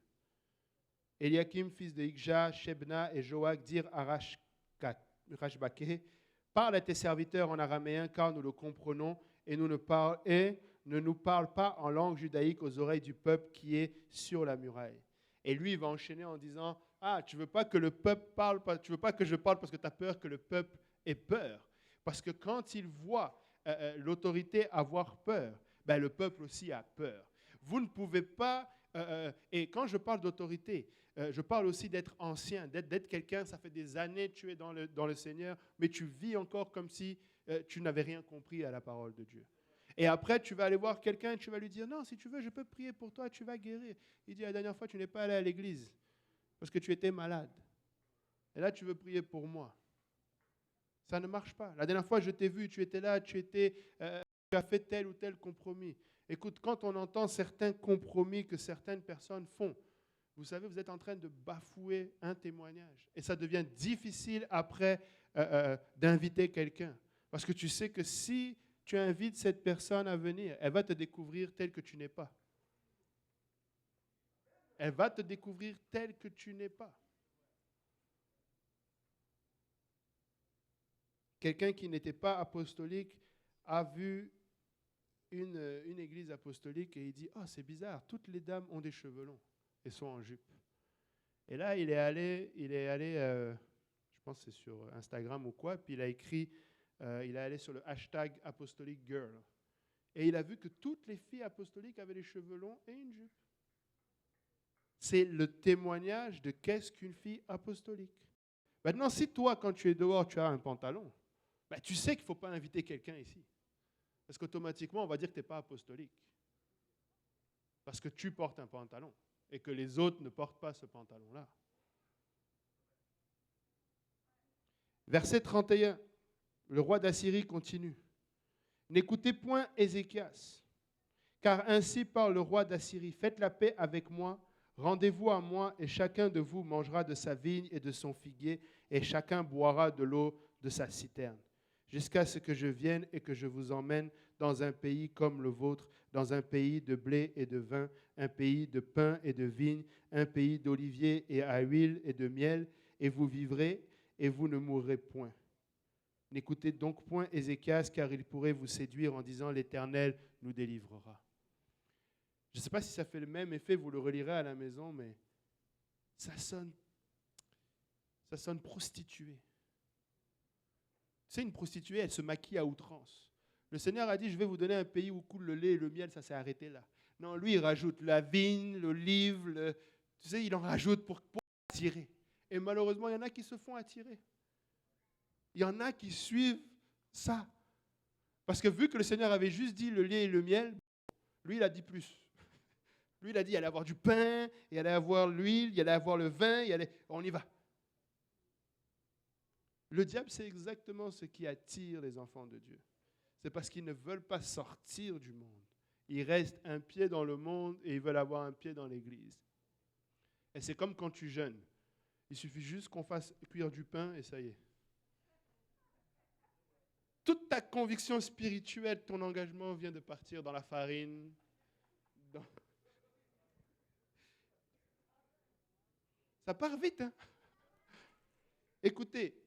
Eliakim, fils de Hikja, Shebna et Joach dirent à Rashbake, parle à tes serviteurs en araméen car nous le comprenons et ne nous parle pas en langue judaïque aux oreilles du peuple qui est sur la muraille. Et lui, il va enchaîner en disant, ah, tu ne veux pas que le peuple parle, tu veux pas que je parle parce que tu as peur que le peuple ait peur. Parce que quand il voit l'autorité avoir peur, ben, le peuple aussi a peur. Vous ne pouvez pas, et quand je parle d'autorité, je parle aussi d'être ancien, d'être quelqu'un, ça fait des années que tu es dans le Seigneur, mais tu vis encore comme si tu n'avais rien compris à la parole de Dieu. Et après, tu vas aller voir quelqu'un et tu vas lui dire, non, si tu veux, je peux prier pour toi, tu vas guérir. Il dit, la dernière fois, tu n'es pas allé à l'église parce que tu étais malade. Et là, tu veux prier pour moi. Ça ne marche pas. La dernière fois, je t'ai vu, tu étais là, tu as fait tel ou tel compromis. Écoute, quand on entend certains compromis que certaines personnes font, vous savez, vous êtes en train de bafouer un témoignage. Et ça devient difficile après d'inviter quelqu'un. Parce que tu sais que si tu invites cette personne à venir, elle va te découvrir tel que tu n'es pas. Elle va te découvrir tel que tu n'es pas. Quelqu'un qui n'était pas apostolique a vu une église apostolique et il dit « Oh, c'est bizarre, toutes les dames ont des cheveux longs et sont en jupe. » Et là, il est allé je pense que c'est sur Instagram ou quoi, puis il a écrit, il est allé sur le hashtag Apostolic Girl. Et il a vu que toutes les filles apostoliques avaient les cheveux longs et une jupe. C'est le témoignage de qu'est-ce qu'une fille apostolique. Maintenant, si toi, quand tu es dehors, tu as un pantalon, tu sais qu'il ne faut pas inviter quelqu'un ici. Parce qu'automatiquement, on va dire que tu n'es pas apostolique. Parce que tu portes un pantalon et que les autres ne portent pas ce pantalon-là. Verset 31, le roi d'Assyrie continue. N'écoutez point Ézéchias, car ainsi parle le roi d'Assyrie. Faites la paix avec moi, rendez-vous à moi, et chacun de vous mangera de sa vigne et de son figuier, et chacun boira de l'eau de sa citerne, jusqu'à ce que je vienne et que je vous emmène dans un pays comme le vôtre, dans un pays de blé et de vin, un pays de pain et de vigne, un pays d'oliviers et à huile et de miel, et vous vivrez et vous ne mourrez point. N'écoutez donc point Ézéchias, car il pourrait vous séduire en disant « l'Éternel nous délivrera ». Je ne sais pas si ça fait le même effet, vous le relirez à la maison, mais ça sonne prostituée. Tu sais, une prostituée, elle se maquille à outrance. Le Seigneur a dit, je vais vous donner un pays où coule le lait et le miel, ça s'est arrêté là. Non, lui, il rajoute la vigne, l'olive, tu sais, il en rajoute pour attirer. Et malheureusement, il y en a qui se font attirer. Il y en a qui suivent ça. Parce que vu que le Seigneur avait juste dit le lait et le miel, lui, il a dit plus. Lui, il a dit, il allait avoir du pain, il allait avoir l'huile, il allait avoir le vin, on y va. Le diable, c'est exactement ce qui attire les enfants de Dieu. C'est parce qu'ils ne veulent pas sortir du monde. Ils restent un pied dans le monde et ils veulent avoir un pied dans l'église. Et c'est comme quand tu jeûnes. Il suffit juste qu'on fasse cuire du pain et ça y est. Toute ta conviction spirituelle, ton engagement vient de partir dans la farine. Ça part vite, hein? Écoutez,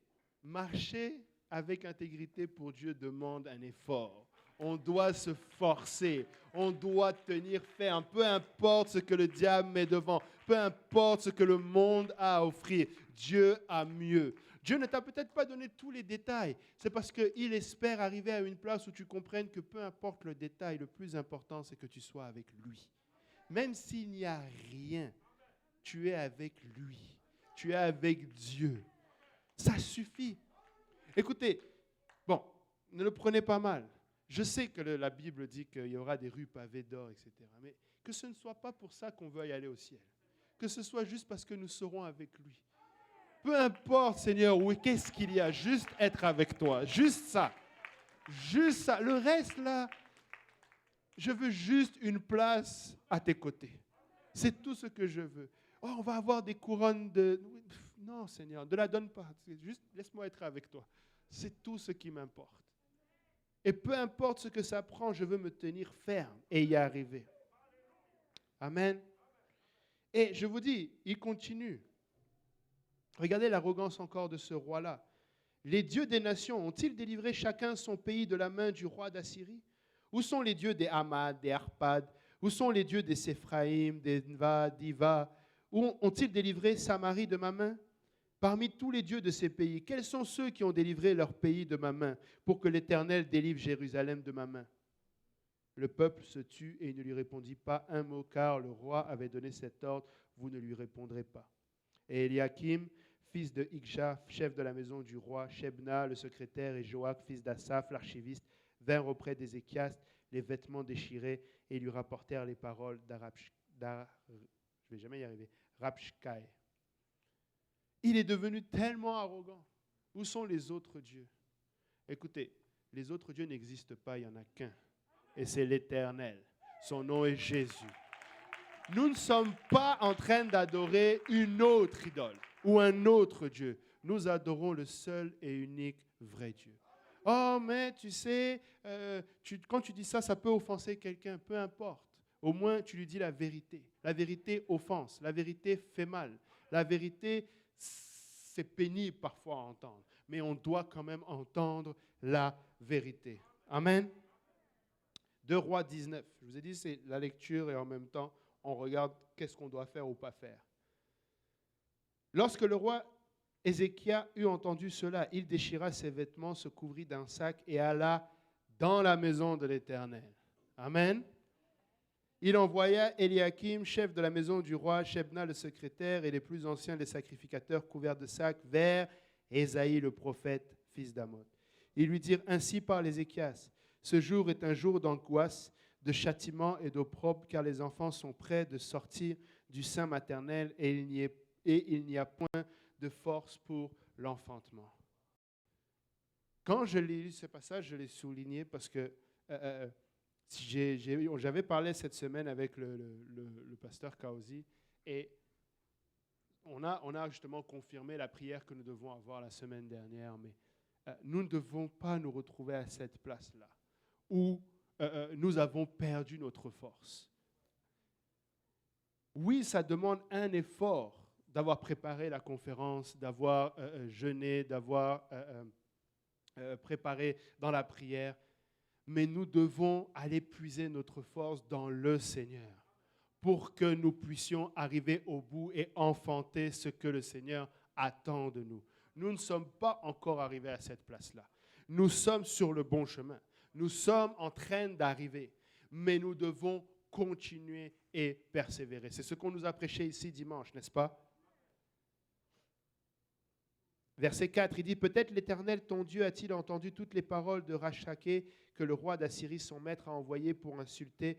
marcher avec intégrité pour Dieu demande un effort. On doit se forcer. On doit tenir ferme. Peu importe ce que le diable met devant. Peu importe ce que le monde a à offrir. Dieu a mieux. Dieu ne t'a peut-être pas donné tous les détails. C'est parce qu'il espère arriver à une place où tu comprennes que peu importe le détail, le plus important, c'est que tu sois avec lui. Même s'il n'y a rien, tu es avec lui. Tu es avec Dieu. Ça suffit. Écoutez, bon, ne le prenez pas mal. Je sais que la Bible dit qu'il y aura des rues pavées d'or, etc. Mais que ce ne soit pas pour ça qu'on veut y aller au ciel. Que ce soit juste parce que nous serons avec lui. Peu importe, Seigneur, oui, qu'est-ce qu'il y a, juste être avec toi. Juste ça. Juste ça. Le reste, là, je veux juste une place à tes côtés. C'est tout ce que je veux. Oh, on va avoir des couronnes de... Non, Seigneur, ne la donne pas. Juste laisse-moi être avec toi. C'est tout ce qui m'importe. Et peu importe ce que ça prend, je veux me tenir ferme et y arriver. Amen. Et je vous dis, il continue. Regardez l'arrogance encore de ce roi-là. Les dieux des nations ont-ils délivré chacun son pays de la main du roi d'Assyrie? Où sont les dieux des Hamad, des Arpad? Où sont les dieux des Séphraïm, des Nva, d'Iva? Où ont-ils délivré Samarie de ma main? Parmi tous les dieux de ces pays, quels sont ceux qui ont délivré leur pays de ma main pour que l'Éternel délivre Jérusalem de ma main? Le peuple se tut et il ne lui répondit pas un mot, car le roi avait donné cet ordre, vous ne lui répondrez pas. Et Eliakim, fils de Ikja, chef de la maison du roi, Shebna, le secrétaire, et Joach, fils d'Asaph, l'archiviste, vinrent auprès d'Ézéchias, les vêtements déchirés, et lui rapportèrent les paroles Rabshkai. Il est devenu tellement arrogant. Où sont les autres dieux? Écoutez, les autres dieux n'existent pas, il n'y en a qu'un. Et c'est l'Éternel. Son nom est Jésus. Nous ne sommes pas en train d'adorer une autre idole ou un autre Dieu. Nous adorons le seul et unique vrai Dieu. Oh, mais tu sais, quand tu dis ça, ça peut offenser quelqu'un, peu importe. Au moins, tu lui dis la vérité. La vérité offense, la vérité fait mal. La vérité, c'est pénible parfois à entendre. Mais on doit quand même entendre la vérité. Amen. 2 Rois 19. Je vous ai dit, c'est la lecture et en même temps, on regarde qu'est-ce qu'on doit faire ou pas faire. Lorsque le roi Ézéchias eut entendu cela, il déchira ses vêtements, se couvrit d'un sac et alla dans la maison de l'Éternel. Amen. Il envoya Eliakim, chef de la maison du roi, Shebna le secrétaire et les plus anciens des sacrificateurs couverts de sacs vers Ésaïe le prophète, fils d'Amon. Ils lui dirent, ainsi parle Ézéchias, ce jour est un jour d'angoisse, de châtiment et d'opprobre, car les enfants sont prêts de sortir du sein maternel et il n'y a point de force pour l'enfantement. Quand je lis ce passage, je l'ai souligné parce que j'avais parlé cette semaine avec le pasteur Kaozi et on a justement confirmé la prière que nous devons avoir la semaine dernière, mais nous ne devons pas nous retrouver à cette place-là où nous avons perdu notre force. Oui, ça demande un effort d'avoir préparé la conférence, d'avoir jeûné, d'avoir préparé dans la prière, mais nous devons aller puiser notre force dans le Seigneur pour que nous puissions arriver au bout et enfanter ce que le Seigneur attend de nous. Nous ne sommes pas encore arrivés à cette place-là. Nous sommes sur le bon chemin. Nous sommes en train d'arriver, mais nous devons continuer et persévérer. C'est ce qu'on nous a prêché ici dimanche, n'est-ce pas? Verset 4, il dit, peut-être l'Éternel, ton Dieu, a-t-il entendu toutes les paroles de Rabshaké que le roi d'Assyrie, son maître, a envoyé pour insulter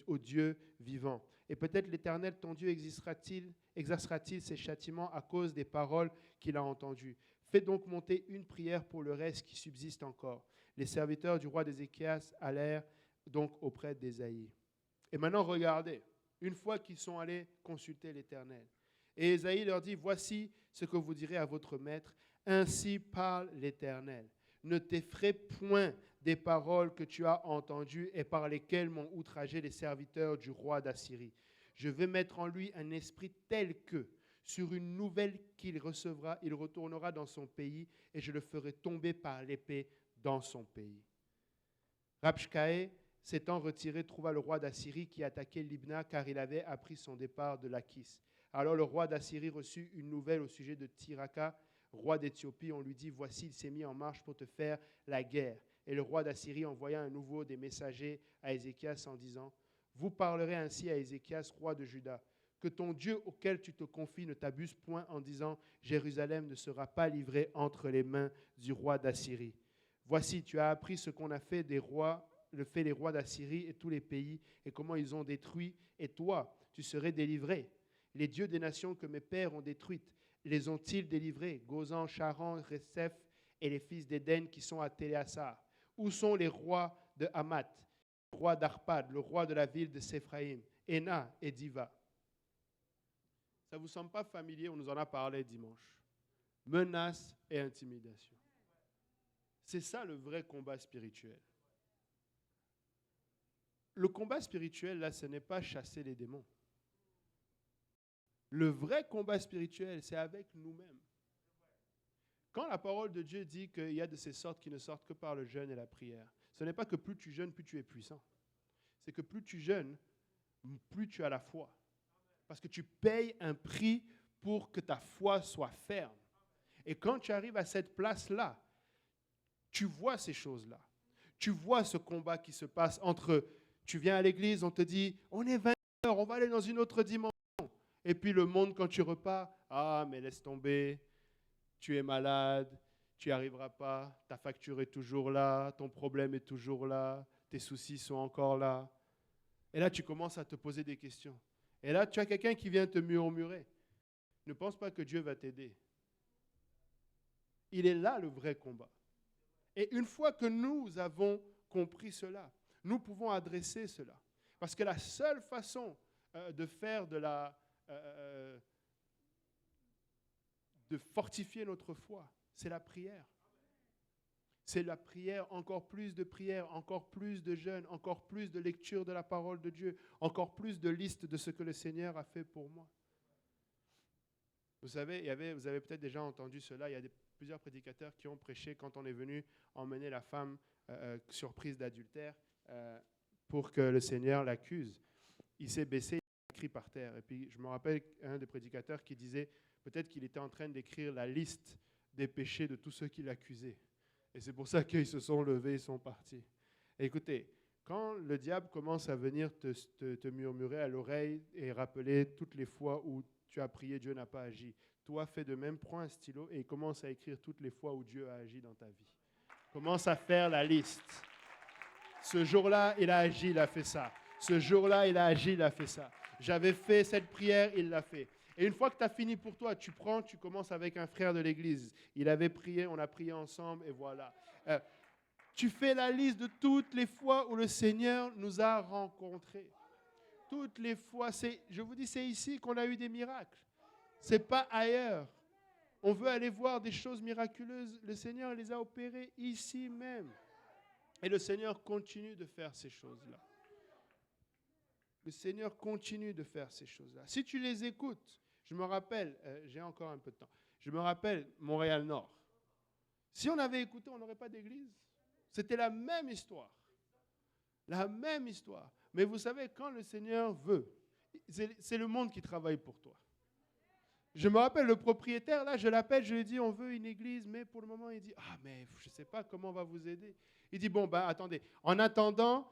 au Dieu vivant. Et peut-être l'Éternel, ton Dieu, exercera-t-il ses châtiments à cause des paroles qu'il a entendues. Fais donc monter une prière pour le reste qui subsiste encore. Les serviteurs du roi d'Ézéchias allèrent donc auprès d'Ésaïe. Et maintenant, regardez, une fois qu'ils sont allés consulter l'Éternel, et Ésaïe leur dit, voici ce que vous direz à votre maître, ainsi parle l'Éternel. Ne t'effraie point des paroles que tu as entendues et par lesquelles m'ont outragé les serviteurs du roi d'Assyrie. Je vais mettre en lui un esprit tel que, sur une nouvelle qu'il recevra, il retournera dans son pays et je le ferai tomber par l'épée dans son pays. Rabshakeh, s'étant retiré, trouva le roi d'Assyrie qui attaquait Libna car il avait appris son départ de Lachis. Alors le roi d'Assyrie reçut une nouvelle au sujet de Tiraka, roi d'Éthiopie. On lui dit, voici, il s'est mis en marche pour te faire la guerre. Et le roi d'Assyrie envoya à nouveau des messagers à Ézéchias en disant, vous parlerez ainsi à Ézéchias, roi de Juda, que ton Dieu auquel tu te confies ne t'abuse point en disant, Jérusalem ne sera pas livrée entre les mains du roi d'Assyrie. Voici, tu as appris ce qu'on a fait des rois, les rois d'Assyrie et tous les pays, et comment ils ont détruit, et toi, tu serais délivré. Les dieux des nations que mes pères ont détruites, les ont-ils délivrés? Gozan, Charan, Récef et les fils d'Éden qui sont à Téléassar. Où sont les rois de Hamath, le roi d'Arpad, le roi de la ville de Séphraïm, Héna et Diva? Ça ne vous semble pas familier? On nous en a parlé dimanche. Menaces et intimidation. C'est ça le vrai combat spirituel. Le combat spirituel, là, ce n'est pas chasser les démons. Le vrai combat spirituel, c'est avec nous-mêmes. Quand la parole de Dieu dit qu'il y a de ces sortes qui ne sortent que par le jeûne et la prière, ce n'est pas que plus tu jeûnes, plus tu es puissant. C'est que plus tu jeûnes, plus tu as la foi. Parce que tu payes un prix pour que ta foi soit ferme. Et quand tu arrives à cette place-là, tu vois ces choses-là. Tu vois ce combat qui se passe entre, tu viens à l'église, on te dit, on est 20 heures, on va aller dans une autre dimension. Et puis le monde, quand tu repars, ah, mais laisse tomber, tu es malade, tu n'y arriveras pas, ta facture est toujours là, ton problème est toujours là, tes soucis sont encore là. Et là, tu commences à te poser des questions. Et là, tu as quelqu'un qui vient te murmurer. Ne pense pas que Dieu va t'aider. Il est là le vrai combat. Et une fois que nous avons compris cela, nous pouvons adresser cela. Parce que la seule façon de faire de fortifier notre foi, c'est la prière. C'est la prière, encore plus de prière, encore plus de jeûne, encore plus de lecture de la parole de Dieu, encore plus de liste de ce que le Seigneur a fait pour moi. Vous savez, vous avez peut-être déjà entendu cela, il y a plusieurs prédicateurs qui ont prêché quand on est venu emmener la femme surprise d'adultère pour que le Seigneur l'accuse. Il s'est baissé, il a écrit par terre. Et puis je me rappelle un des prédicateurs qui disait peut-être qu'il était en train d'écrire la liste des péchés de tous ceux qui l'accusaient. Et c'est pour ça qu'ils se sont levés et sont partis. Et écoutez, Quand le diable commence à venir te murmurer à l'oreille et rappeler toutes les fois où tu as prié, Dieu n'a pas agi, toi fais de même, prends un stylo et commence à écrire toutes les fois où Dieu a agi dans ta vie. Commence à faire la liste. Ce jour-là, il a agi, il a fait ça. Ce jour-là, il a agi, il a fait ça. J'avais fait cette prière, il l'a fait. Et une fois que tu as fini pour toi, tu commences avec un frère de l'église. Il avait prié, on a prié ensemble et voilà. Tu fais la liste de toutes les fois où le Seigneur nous a rencontrés. Toutes les fois, je vous dis, c'est ici qu'on a eu des miracles. Ce n'est pas ailleurs. On veut aller voir des choses miraculeuses. Le Seigneur les a opérées ici même. Et le Seigneur continue de faire ces choses-là. Le Seigneur continue de faire ces choses-là. Si tu les écoutes, je me rappelle, j'ai encore un peu de temps, je me rappelle Montréal-Nord. Si on avait écouté, on n'aurait pas d'église. C'était la même histoire. La même histoire. Mais vous savez, quand le Seigneur veut, c'est le monde qui travaille pour toi. Je me rappelle, le propriétaire, là, je l'appelle, je lui dis, on veut une église, mais pour le moment, il dit, mais je ne sais pas comment on va vous aider. Il dit, bon, attendez, en attendant,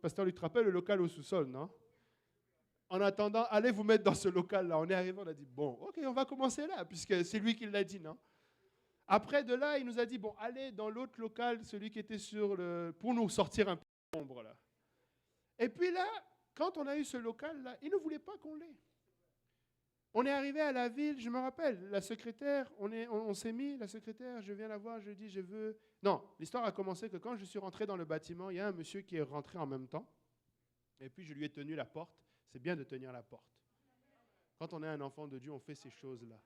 pasteur Luc te rappelle le local au sous-sol, non? En attendant, allez vous mettre dans ce local-là. On est arrivé, on a dit, bon, ok, on va commencer là, puisque c'est lui qui l'a dit, non? Après de là, il nous a dit, bon, allez dans l'autre local, celui qui était pour nous sortir un peu de l'ombre, là. Et puis là, quand on a eu ce local-là, il ne voulait pas qu'on l'ait. On est arrivé à la ville, je me rappelle, la secrétaire, on s'est mis, la secrétaire, je viens la voir, je dis, je veux... Non, l'histoire a commencé que quand je suis rentré dans le bâtiment, il y a un monsieur qui est rentré en même temps, et puis je lui ai tenu la porte. C'est bien de tenir la porte. Quand on est un enfant de Dieu, on fait ces choses-là.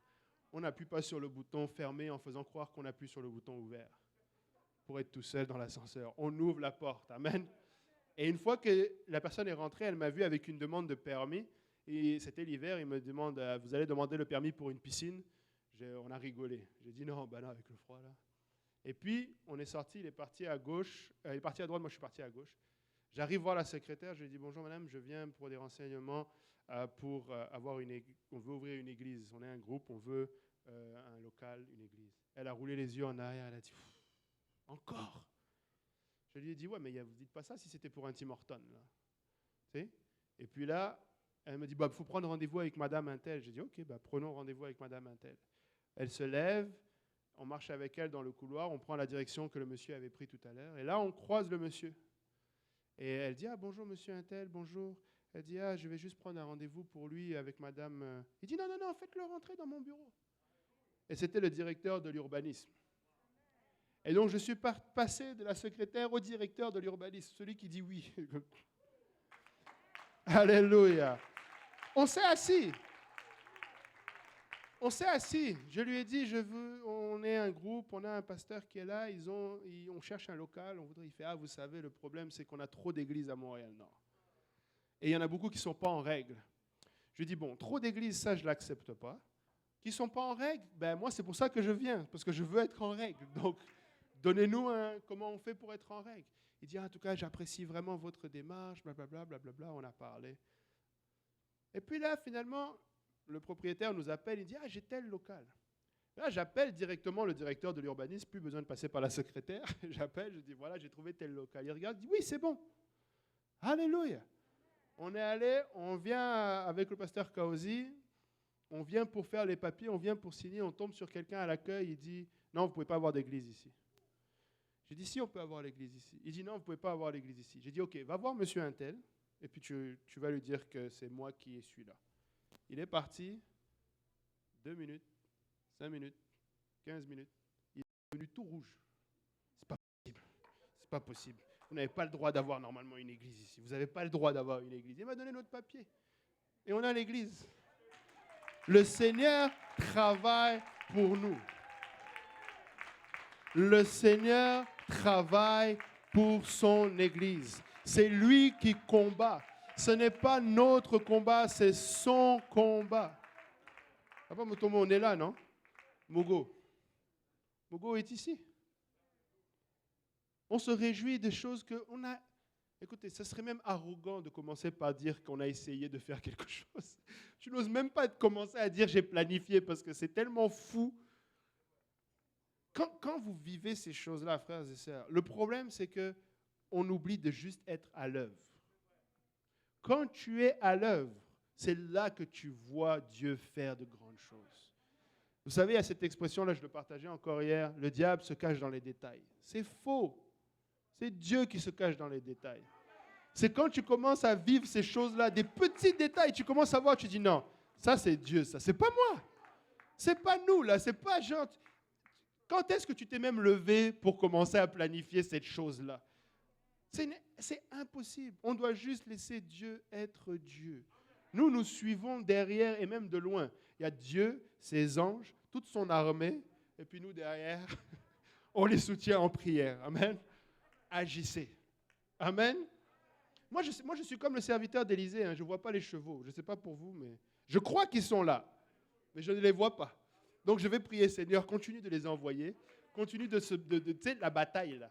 On n'appuie pas sur le bouton fermé en faisant croire qu'on appuie sur le bouton ouvert pour être tout seul dans l'ascenseur. On ouvre la porte, amen. Et une fois que la personne est rentrée, elle m'a vu avec une demande de permis. Et c'était l'hiver, il me demande, vous allez demander le permis pour une piscine? On a rigolé. J'ai dit non, non, avec le froid là. Et puis, on est sorti, il est parti à gauche, il est parti à droite, moi je suis parti à gauche. J'arrive voir la secrétaire, je lui dis bonjour madame, je viens pour des renseignements pour on veut ouvrir une église. On est un groupe, on veut un local, une église. Elle a roulé les yeux en arrière, elle a dit encore. Je lui ai dit ouais, mais vous dites pas ça si c'était pour un Tim Horton là. Tu sais? Et puis là, elle me dit, faut prendre rendez-vous avec madame Intel. J'ai dit, ok, prenons rendez-vous avec madame Intel. Elle se lève, on marche avec elle dans le couloir, on prend la direction que le monsieur avait pris tout à l'heure. Et là, on croise le monsieur. Et elle dit, bonjour monsieur Intel, bonjour. Elle dit, je vais juste prendre un rendez-vous pour lui avec madame... Il dit, non, faites-le rentrer dans mon bureau. Et c'était le directeur de l'urbanisme. Et donc, je suis passé de la secrétaire au directeur de l'urbanisme, celui qui dit oui. Alléluia. On s'est assis. On s'est assis. Je lui ai dit, on est un groupe, on a un pasteur qui est là, on cherche un local. Il fait, vous savez, le problème, c'est qu'on a trop d'églises à Montréal-Nord. Et il y en a beaucoup qui ne sont pas en règle. Je lui dis, bon, trop d'églises, ça, je ne l'accepte pas. Qui ne sont pas en règle, moi, c'est pour ça que je viens, parce que je veux être en règle. Donc, donnez-nous comment on fait pour être en règle. Il dit, en tout cas, j'apprécie vraiment votre démarche, blablabla, blablabla, on a parlé. Et puis là, finalement, le propriétaire nous appelle, il dit, j'ai tel local. Là, j'appelle directement le directeur de l'urbanisme, plus besoin de passer par la secrétaire. J'appelle, je dis, voilà, j'ai trouvé tel local. Il regarde, il dit, oui, c'est bon. Alléluia. On est allé, on vient avec le pasteur Kaozi, on vient pour faire les papiers, on vient pour signer, on tombe sur quelqu'un à l'accueil, il dit, non, vous ne pouvez pas avoir d'église ici. J'ai dit, si, on peut avoir l'église ici. Il dit, non, vous ne pouvez pas avoir l'église ici. J'ai dit, ok, va voir monsieur Intel, et puis tu vas lui dire que c'est moi qui suis là. Il est parti, 2 minutes, 5 minutes, 15 minutes. Il est devenu tout rouge. C'est pas possible. C'est pas possible. Vous n'avez pas le droit d'avoir normalement une église ici. Vous n'avez pas le droit d'avoir une église. Il m'a donné notre papier. Et on a l'église. Le Seigneur travaille pour nous. Le Seigneur travaille pour son église. C'est lui qui combat. Ce n'est pas notre combat, c'est son combat. Papa Mutombo, on est là, non? Mogo. Mogo est ici. On se réjouit des choses qu'on a... Écoutez, ce serait même arrogant de commencer par dire qu'on a essayé de faire quelque chose. Tu n'oses même pas commencer à dire j'ai planifié parce que c'est tellement fou. Quand vous vivez ces choses-là, frères et sœurs, le problème c'est que on oublie de juste être à l'œuvre. Quand tu es à l'œuvre, c'est là que tu vois Dieu faire de grandes choses. Vous savez, il y a cette expression-là, je le partageais encore hier, le diable se cache dans les détails. C'est faux. C'est Dieu qui se cache dans les détails. C'est quand tu commences à vivre ces choses-là, des petits détails, tu commences à voir, tu dis non, ça c'est Dieu, ça, c'est pas moi. C'est pas nous, là, c'est pas genre. Quand est-ce que tu t'es même levé pour commencer à planifier cette chose-là? C'est impossible. On doit juste laisser Dieu être Dieu. Nous, nous suivons derrière et même de loin. Il y a Dieu, ses anges, toute son armée, et puis nous derrière, on les soutient en prière. Amen. Agissez. Amen. Moi, je suis comme le serviteur d'Élisée. Hein. Je ne vois pas les chevaux. Je ne sais pas pour vous, mais je crois qu'ils sont là. Mais je ne les vois pas. Donc, je vais prier, Seigneur, continue de les envoyer. Continue tu sais, la bataille, là.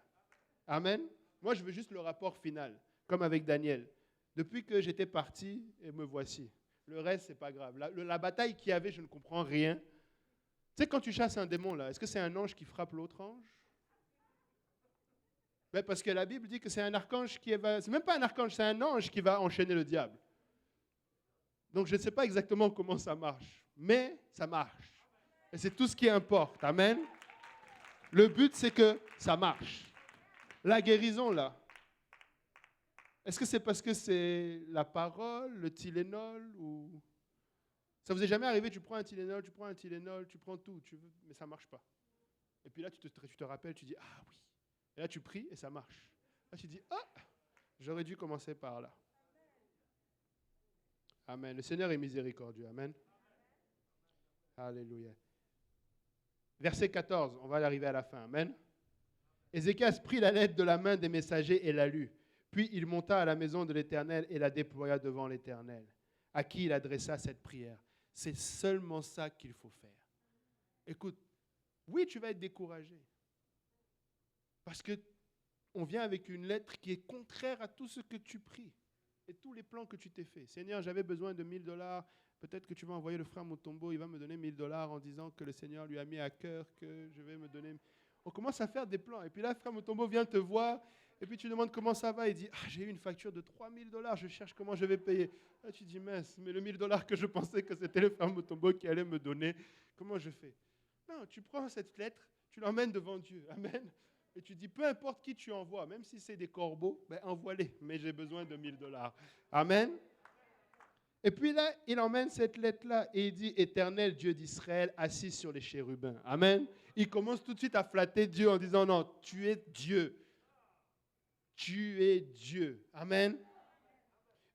Amen. Moi, je veux juste le rapport final, comme avec Daniel. Depuis que j'étais parti, et me voici. Le reste, ce n'est pas grave. La bataille qu'il y avait, je ne comprends rien. Tu sais, quand tu chasses un démon, là, est-ce que c'est un ange qui frappe l'autre ange? Ben, parce que la Bible dit que c'est un archange qui va... C'est même pas un archange, c'est un ange qui va enchaîner le diable. Donc, je ne sais pas exactement comment ça marche, mais ça marche. Et c'est tout ce qui importe. Amen. Le but, c'est que ça marche. La guérison, là, est-ce que c'est parce que c'est la parole, le Tylenol ou... Ça vous est jamais arrivé, tu prends un Tylenol, tu prends tout, mais ça ne marche pas. Et puis là, tu te rappelles, tu dis, ah oui. Et là, tu pries et ça marche. Là, tu dis, ah, j'aurais dû commencer par là. Amen. Le Seigneur est miséricordieux. Amen. Alléluia. Verset 14, on va arriver à la fin. Amen. Ézéchias prit la lettre de la main des messagers et la lut. Puis il monta à la maison de l'Éternel et la déploya devant l'Éternel, à qui il adressa cette prière. C'est seulement ça qu'il faut faire. Écoute, oui, tu vas être découragé. Parce qu'on vient avec une lettre qui est contraire à tout ce que tu pries et tous les plans que tu t'es fait. Seigneur, j'avais besoin de 1 000 $. Peut-être que tu vas envoyer le frère Mutombo, il va me donner 1 000 $ en disant que le Seigneur lui a mis à cœur que je vais me donner. On commence à faire des plans. Et puis là, frère Mutombo vient te voir et puis tu demandes comment ça va. Il dit, ah, j'ai eu une facture de 3 000 $, je cherche comment je vais payer. Là, tu dis, mince, mais le 1 000 $ que je pensais que c'était le frère Mutombo qui allait me donner, comment je fais? Non, tu prends cette lettre, tu l'emmènes devant Dieu. Amen. Et tu dis, peu importe qui tu envoies, même si c'est des corbeaux, ben envoie-les, mais j'ai besoin de 1 000 $. Amen. Et puis là, il emmène cette lettre-là et il dit, Éternel Dieu d'Israël, assis sur les chérubins. Amen. Il commence tout de suite à flatter Dieu en disant, non, tu es Dieu. Tu es Dieu. Amen.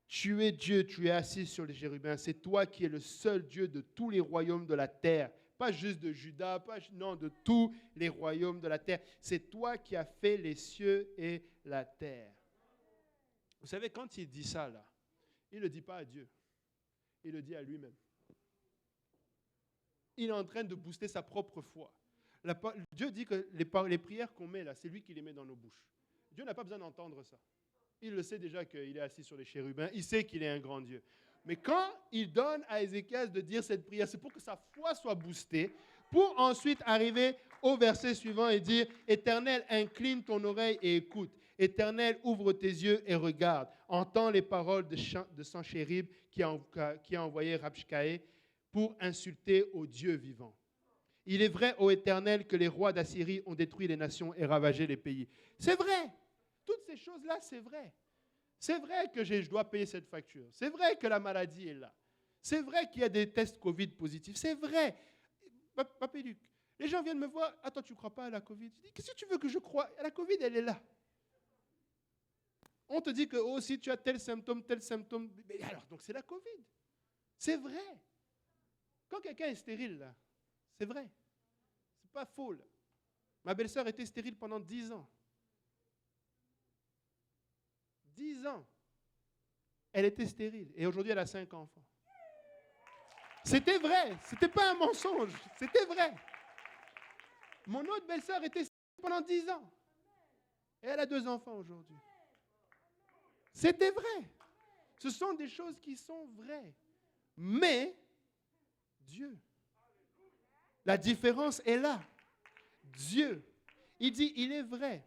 Tu es Dieu, tu es assis sur les chérubins. C'est toi qui es le seul Dieu de tous les royaumes de la terre. Pas juste de Juda, non, de tous les royaumes de la terre. C'est toi qui as fait les cieux et la terre. Vous savez, quand il dit ça, là, il ne le dit pas à Dieu. Il le dit à lui-même. Il est en train de booster sa propre foi. Dieu dit que les prières qu'on met là, c'est lui qui les met dans nos bouches. Dieu n'a pas besoin d'entendre ça. Il le sait déjà qu'il est assis sur les chérubins. Il sait qu'il est un grand Dieu. Mais quand il donne à Ézéchias de dire cette prière, c'est pour que sa foi soit boostée, pour ensuite arriver au verset suivant et dire « Éternel, incline ton oreille et écoute. Éternel, ouvre tes yeux et regarde. Entends les paroles de Sanchérib qui a envoyé Rabshcaé pour insulter au Dieu vivant. Il est vrai, ô Éternel, que les rois d'Assyrie ont détruit les nations et ravagé les pays. » C'est vrai. Toutes ces choses-là, c'est vrai. C'est vrai que je dois payer cette facture. C'est vrai que la maladie est là. C'est vrai qu'il y a des tests Covid positifs. C'est vrai. Papé Luc, les gens viennent me voir. Attends, tu ne crois pas à la Covid? Je dis, qu'est-ce que tu veux que je croie? La Covid, elle est là. On te dit que oh, si tu as tel symptôme, mais alors, donc c'est la Covid. C'est vrai. Quand quelqu'un est stérile, là, c'est vrai. C'est pas faux, là. Ma belle-sœur était stérile pendant 10 ans. 10 ans. Elle était stérile. Et aujourd'hui, elle a 5 enfants. C'était vrai. Ce n'était pas un mensonge. C'était vrai. Mon autre belle-sœur était stérile pendant 10 ans. Et elle a 2 enfants aujourd'hui. C'était vrai. Ce sont des choses qui sont vraies. Mais Dieu. La différence est là. Dieu. Il dit, il est vrai.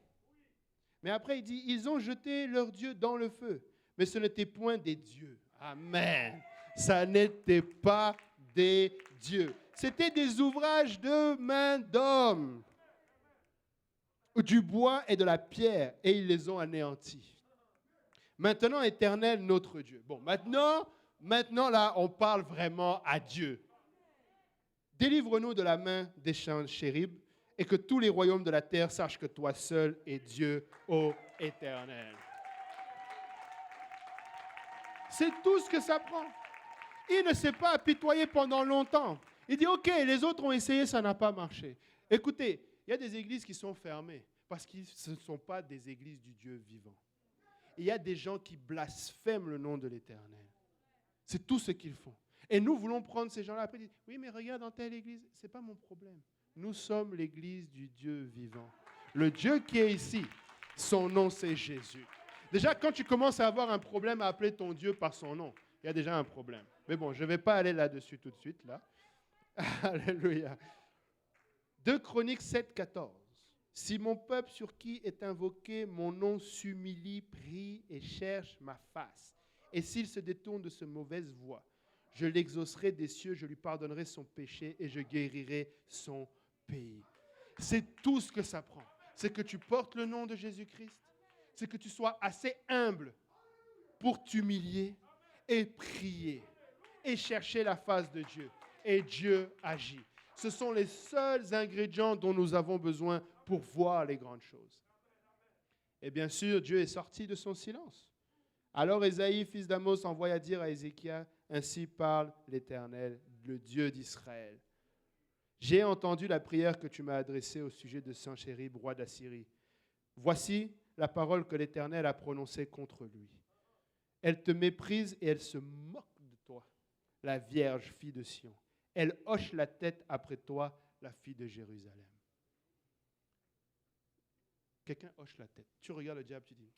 Mais après, il dit, ils ont jeté leur Dieu dans le feu. Mais ce n'était point des dieux. Amen. Ça n'était pas des dieux. C'était des ouvrages de main d'homme, du bois et de la pierre, et ils les ont anéantis. Maintenant, Éternel, notre Dieu. Bon, maintenant là, on parle vraiment à Dieu. Délivre-nous de la main des chérubins, et que tous les royaumes de la terre sachent que toi seul es Dieu, ô Éternel. C'est tout ce que ça prend. Il ne s'est pas apitoyé pendant longtemps. Il dit, OK, les autres ont essayé, ça n'a pas marché. Écoutez, il y a des églises qui sont fermées parce que ce ne sont pas des églises du Dieu vivant. Il y a des gens qui blasphèment le nom de l'Éternel. C'est tout ce qu'ils font. Et nous voulons prendre ces gens-là après et dire, oui, mais regarde dans telle église, ce n'est pas mon problème. Nous sommes l'église du Dieu vivant. Le Dieu qui est ici, son nom c'est Jésus. Déjà, quand tu commences à avoir un problème à appeler ton Dieu par son nom, il y a déjà un problème. Mais bon, je ne vais pas aller là-dessus tout de suite, là. Alléluia. 2 Chroniques 7, 14. Si mon peuple sur qui est invoqué mon nom s'humilie, prie et cherche ma face, et s'il se détourne de ce mauvaise voie, je l'exaucerai des cieux, je lui pardonnerai son péché et je guérirai son pays. C'est tout ce que ça prend. C'est que tu portes le nom de Jésus-Christ, c'est que tu sois assez humble pour t'humilier et prier et chercher la face de Dieu. Et Dieu agit. Ce sont les seuls ingrédients dont nous avons besoin pour voir les grandes choses. Et bien sûr, Dieu est sorti de son silence. Alors Ésaïe, fils d'Amos, envoya dire à Ézéchias, ainsi parle l'Éternel, le Dieu d'Israël. J'ai entendu la prière que tu m'as adressée au sujet de Sanchérib, roi d'Assyrie. Voici la parole que l'Éternel a prononcée contre lui. Elle te méprise et elle se moque de toi, la Vierge, fille de Sion. Elle hoche la tête après toi, la fille de Jérusalem. Quelqu'un hoche la tête. Tu regardes le diable, tu dis...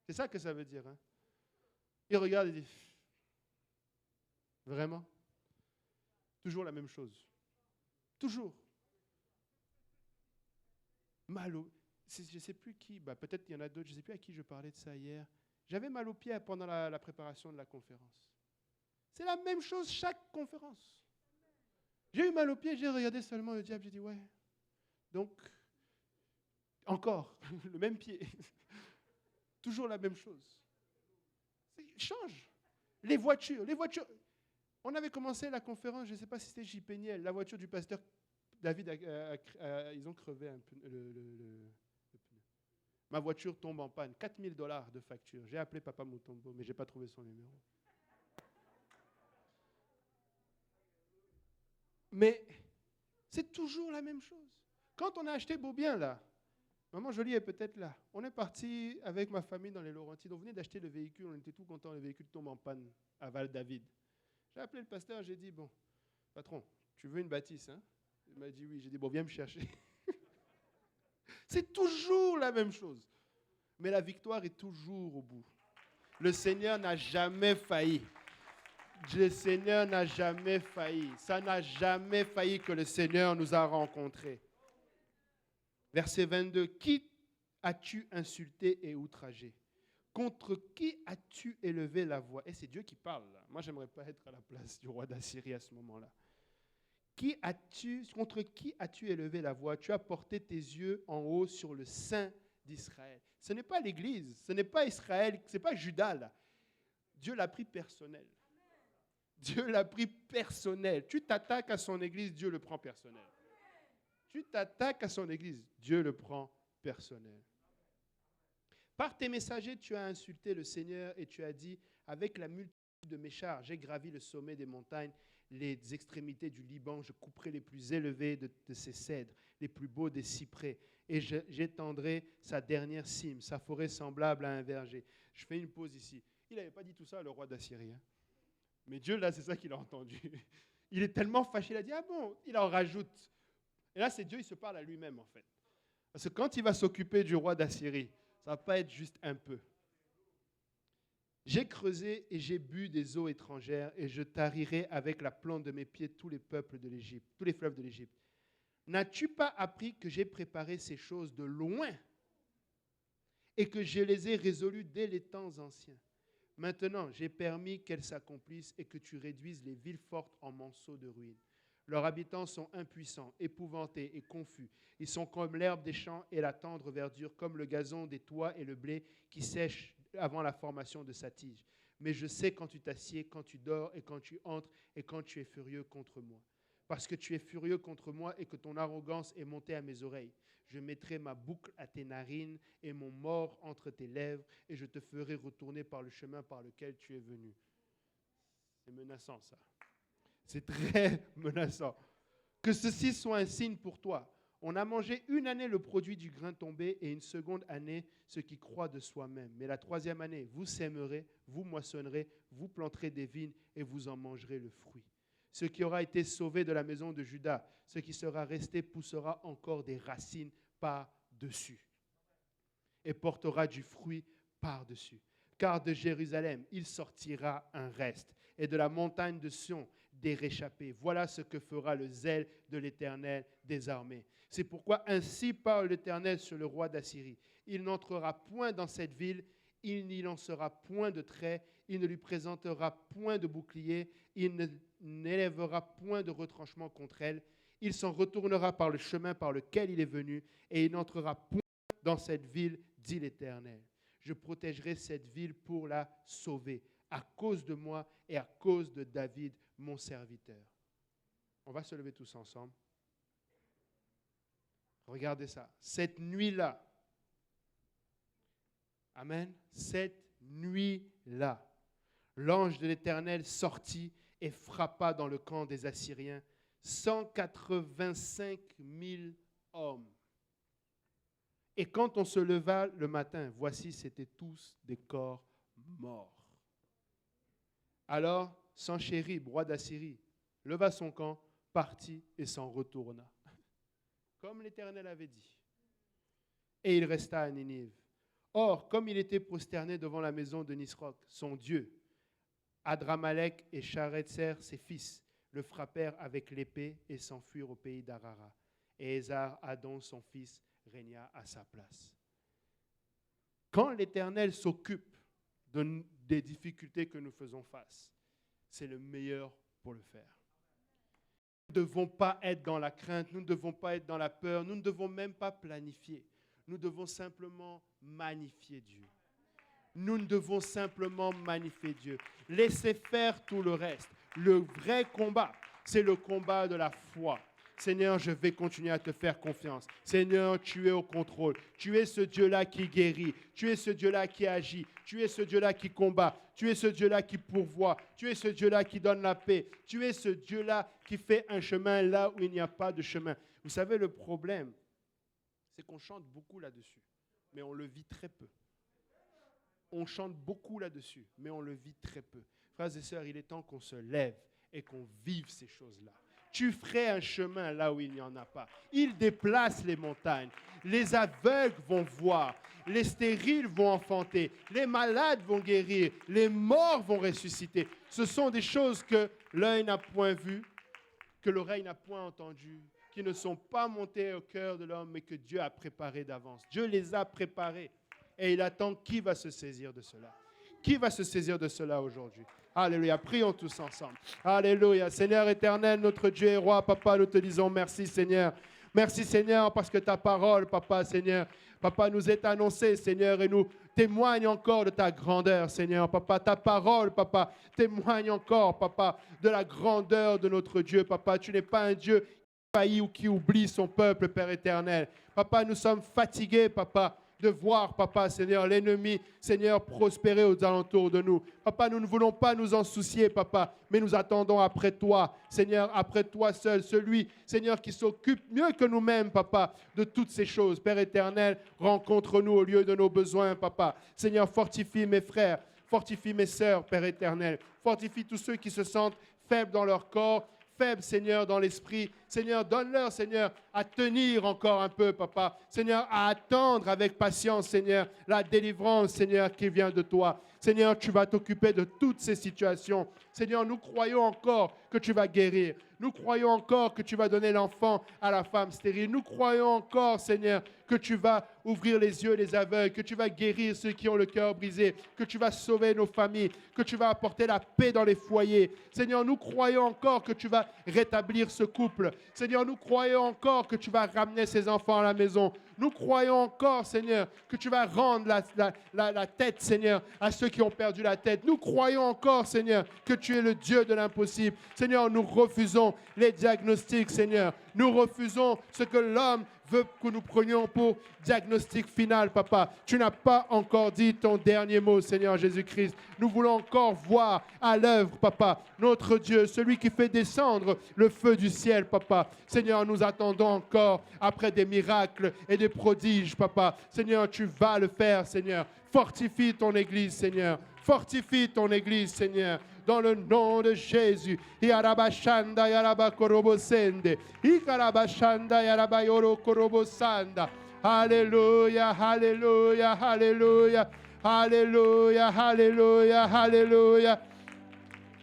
C'est ça que ça veut dire. Hein? Il regarde et dit... Vraiment? Toujours la même chose. Toujours. Mal au... Je ne sais plus qui, peut-être il y en a d'autres, je ne sais plus à qui je parlais de ça hier. J'avais mal aux pieds pendant la préparation de la conférence. C'est la même chose chaque conférence. J'ai eu mal aux pieds, j'ai regardé seulement le diable, j'ai dit ouais. Donc, encore, le même pied. Toujours la même chose. Change. Les voitures. On avait commencé la conférence, je ne sais pas si c'était J. Péniel, la voiture du pasteur David, ils ont crevé un peu le pneu. Ma voiture tombe en panne, $4000 de facture. J'ai appelé Papa Mutombo, mais je n'ai pas trouvé son numéro. Mais c'est toujours la même chose. Quand on a acheté Beaubien, là, Maman Jolie est peut-être là. On est parti avec ma famille dans les Laurentides. On venait d'acheter le véhicule, on était tout contents, le véhicule tombe en panne à Val-David. J'ai appelé le pasteur, j'ai dit, bon, patron, tu veux une bâtisse, hein? Il m'a dit oui. J'ai dit, bon, viens me chercher. C'est toujours la même chose. Mais la victoire est toujours au bout. Le Seigneur n'a jamais failli. Le Seigneur n'a jamais failli. Ça n'a jamais failli que le Seigneur nous a rencontrés. Verset 22. Qui as-tu insulté et outragé? Contre qui as-tu élevé la voix? Et c'est Dieu qui parle là. Moi, j'aimerais pas être à la place du roi d'Assyrie à ce moment-là. Contre qui as-tu élevé la voix? Tu as porté tes yeux en haut sur le Saint d'Israël. Ce n'est pas l'Église, ce n'est pas Israël, ce n'est pas Judas là. Dieu l'a pris personnel. Dieu l'a pris personnel. Tu t'attaques à son Église, Dieu le prend personnel. Tu t'attaques à son Église, Dieu le prend personnel. Par tes messagers, tu as insulté le Seigneur et tu as dit, avec la multitude de mes chars, j'ai gravi le sommet des montagnes, les extrémités du Liban, je couperai les plus élevés de ses cèdres, les plus beaux des cyprès, et j'étendrai sa dernière cime, sa forêt semblable à un verger. Je fais une pause ici. Il n'avait pas dit tout ça, le roi d'Assyrie. Hein? Mais Dieu, là, c'est ça qu'il a entendu. Il est tellement fâché, il a dit, ah bon, il en rajoute. Et là, c'est Dieu, il se parle à lui-même, en fait. Parce que quand il va s'occuper du roi d'Assyrie, ça ne va pas être juste un peu. J'ai creusé et j'ai bu des eaux étrangères et je tarirai avec la plante de mes pieds tous les peuples de l'Égypte, tous les fleuves de l'Égypte. N'as-tu pas appris que j'ai préparé ces choses de loin et que je les ai résolues dès les temps anciens. Maintenant, j'ai permis qu'elles s'accomplissent et que tu réduises les villes fortes en monceaux de ruines. Leurs habitants sont impuissants, épouvantés et confus. Ils sont comme l'herbe des champs et la tendre verdure, comme le gazon des toits et le blé qui sèche avant la formation de sa tige. Mais je sais quand tu t'assieds, quand tu dors et quand tu entres et quand tu es furieux contre moi. Parce que tu es furieux contre moi et que ton arrogance est montée à mes oreilles. Je mettrai ma boucle à tes narines et mon mors entre tes lèvres et je te ferai retourner par le chemin par lequel tu es venu. C'est menaçant ça. C'est très menaçant. Que ceci soit un signe pour toi. On a mangé une année le produit du grain tombé et une seconde année ce qui croît de soi-même. Mais la troisième année, vous sèmerez, vous moissonnerez, vous planterez des vignes et vous en mangerez le fruit. Ce qui aura été sauvé de la maison de Juda, ce qui sera resté poussera encore des racines par-dessus et portera du fruit par-dessus. Car de Jérusalem, il sortira un reste et de la montagne de Sion, des réchappés. Voilà ce que fera le zèle de l'Éternel des armées. C'est pourquoi ainsi parle l'Éternel sur le roi d'Assyrie. Il n'entrera point dans cette ville, il n'y lancera point de trait, il ne lui présentera point de bouclier, il n'élèvera point de retranchement contre elle. Il s'en retournera par le chemin par lequel il est venu, et il n'entrera point dans cette ville, dit l'Éternel. Je protégerai cette ville pour la sauver, à cause de moi et à cause de David, mon serviteur. On va se lever tous ensemble. Regardez ça. Cette nuit-là, amen, cette nuit-là, l'ange de l'Éternel sortit et frappa dans le camp des Assyriens 185 000 hommes. Et quand on se leva le matin, voici, c'étaient tous des corps morts. Alors, Sanchérib, roi d'Assyrie, leva son camp, partit et s'en retourna, comme l'Éternel avait dit. Et il resta à Ninive. Or, comme il était prosterné devant la maison de Nisroch, son dieu, Adramalek et Sharezer, ses fils, le frappèrent avec l'épée et s'enfuirent au pays d'Arara. Et Esar-Hadon, son fils, régna à sa place. Quand l'Éternel s'occupe des difficultés que nous faisons face, c'est le meilleur pour le faire. Nous ne devons pas être dans la crainte, nous ne devons pas être dans la peur, nous ne devons même pas planifier. Nous devons simplement magnifier Dieu. Nous ne devons simplement magnifier Dieu. Laissez faire tout le reste. Le vrai combat, c'est le combat de la foi. Seigneur, je vais continuer à te faire confiance. Seigneur, tu es au contrôle. Tu es ce Dieu-là qui guérit. Tu es ce Dieu-là qui agit. Tu es ce Dieu-là qui combat. Tu es ce Dieu-là qui pourvoit. Tu es ce Dieu-là qui donne la paix. Tu es ce Dieu-là qui fait un chemin là où il n'y a pas de chemin. Vous savez, le problème, c'est qu'on chante beaucoup là-dessus, mais on le vit très peu. On chante beaucoup là-dessus, mais on le vit très peu. Frères et sœurs, il est temps qu'on se lève et qu'on vive ces choses-là. Tu ferais un chemin là où il n'y en a pas. Il déplace les montagnes. Les aveugles vont voir. Les stériles vont enfanter. Les malades vont guérir. Les morts vont ressusciter. Ce sont des choses que l'œil n'a point vues, que l'oreille n'a point entendues, qui ne sont pas montées au cœur de l'homme, mais que Dieu a préparées d'avance. Dieu les a préparées. Et il attend qui va se saisir de cela. Qui va se saisir de cela aujourd'hui? Alléluia. Prions tous ensemble. Alléluia. Seigneur éternel, notre Dieu et roi, papa, nous te disons merci, Seigneur. Merci, Seigneur, parce que ta parole, papa, Seigneur, papa, nous est annoncée, Seigneur, et nous témoigne encore de ta grandeur, Seigneur. Papa, ta parole, papa, témoigne encore, papa, de la grandeur de notre Dieu, papa. Tu n'es pas un Dieu qui faillit ou qui oublie son peuple, Père éternel. Papa, nous sommes fatigués, papa, de voir, papa, Seigneur, l'ennemi, Seigneur, prospérer aux alentours de nous. Papa, nous ne voulons pas nous en soucier, papa, mais nous attendons après toi, Seigneur, après toi seul, celui, Seigneur, qui s'occupe mieux que nous-mêmes, papa, de toutes ces choses. Père éternel, rencontre-nous au lieu de nos besoins, papa. Seigneur, fortifie mes frères, fortifie mes sœurs, Père éternel. Fortifie tous ceux qui se sentent faibles dans leur corps, faibles, Seigneur, dans l'esprit. Seigneur, donne-leur, Seigneur, à tenir encore un peu, Papa. Seigneur, à attendre avec patience, Seigneur, la délivrance, Seigneur, qui vient de toi. Seigneur, tu vas t'occuper de toutes ces situations. Seigneur, nous croyons encore que tu vas guérir. Nous croyons encore que tu vas donner l'enfant à la femme stérile. Nous croyons encore, Seigneur, que tu vas ouvrir les yeux des aveugles, que tu vas guérir ceux qui ont le cœur brisé, que tu vas sauver nos familles, que tu vas apporter la paix dans les foyers. Seigneur, nous croyons encore que tu vas rétablir ce couple. Seigneur, nous croyons encore que tu vas ramener ces enfants à la maison. Nous croyons encore, Seigneur, que tu vas rendre la tête, Seigneur, à ceux qui ont perdu la tête. Nous croyons encore, Seigneur, que tu es le Dieu de l'impossible. Seigneur, nous refusons les diagnostics, Seigneur. Nous refusons ce que l'homme veut que nous prenions pour diagnostic final, Papa. Tu n'as pas encore dit ton dernier mot, Seigneur Jésus-Christ. Nous voulons encore voir à l'œuvre, Papa, notre Dieu, celui qui fait descendre le feu du ciel, Papa. Seigneur, nous attendons encore après des miracles et des prodiges, Papa. Seigneur, tu vas le faire, Seigneur. Fortifie ton Église, Seigneur. Fortifie ton Église, Seigneur. Dans le nom de Jésus. Yarabashanda yaraba korobosende. Ikarabashanda yaraba yoro korobosanda. Alléluia, alléluia, alléluia. Alléluia, alléluia, alléluia.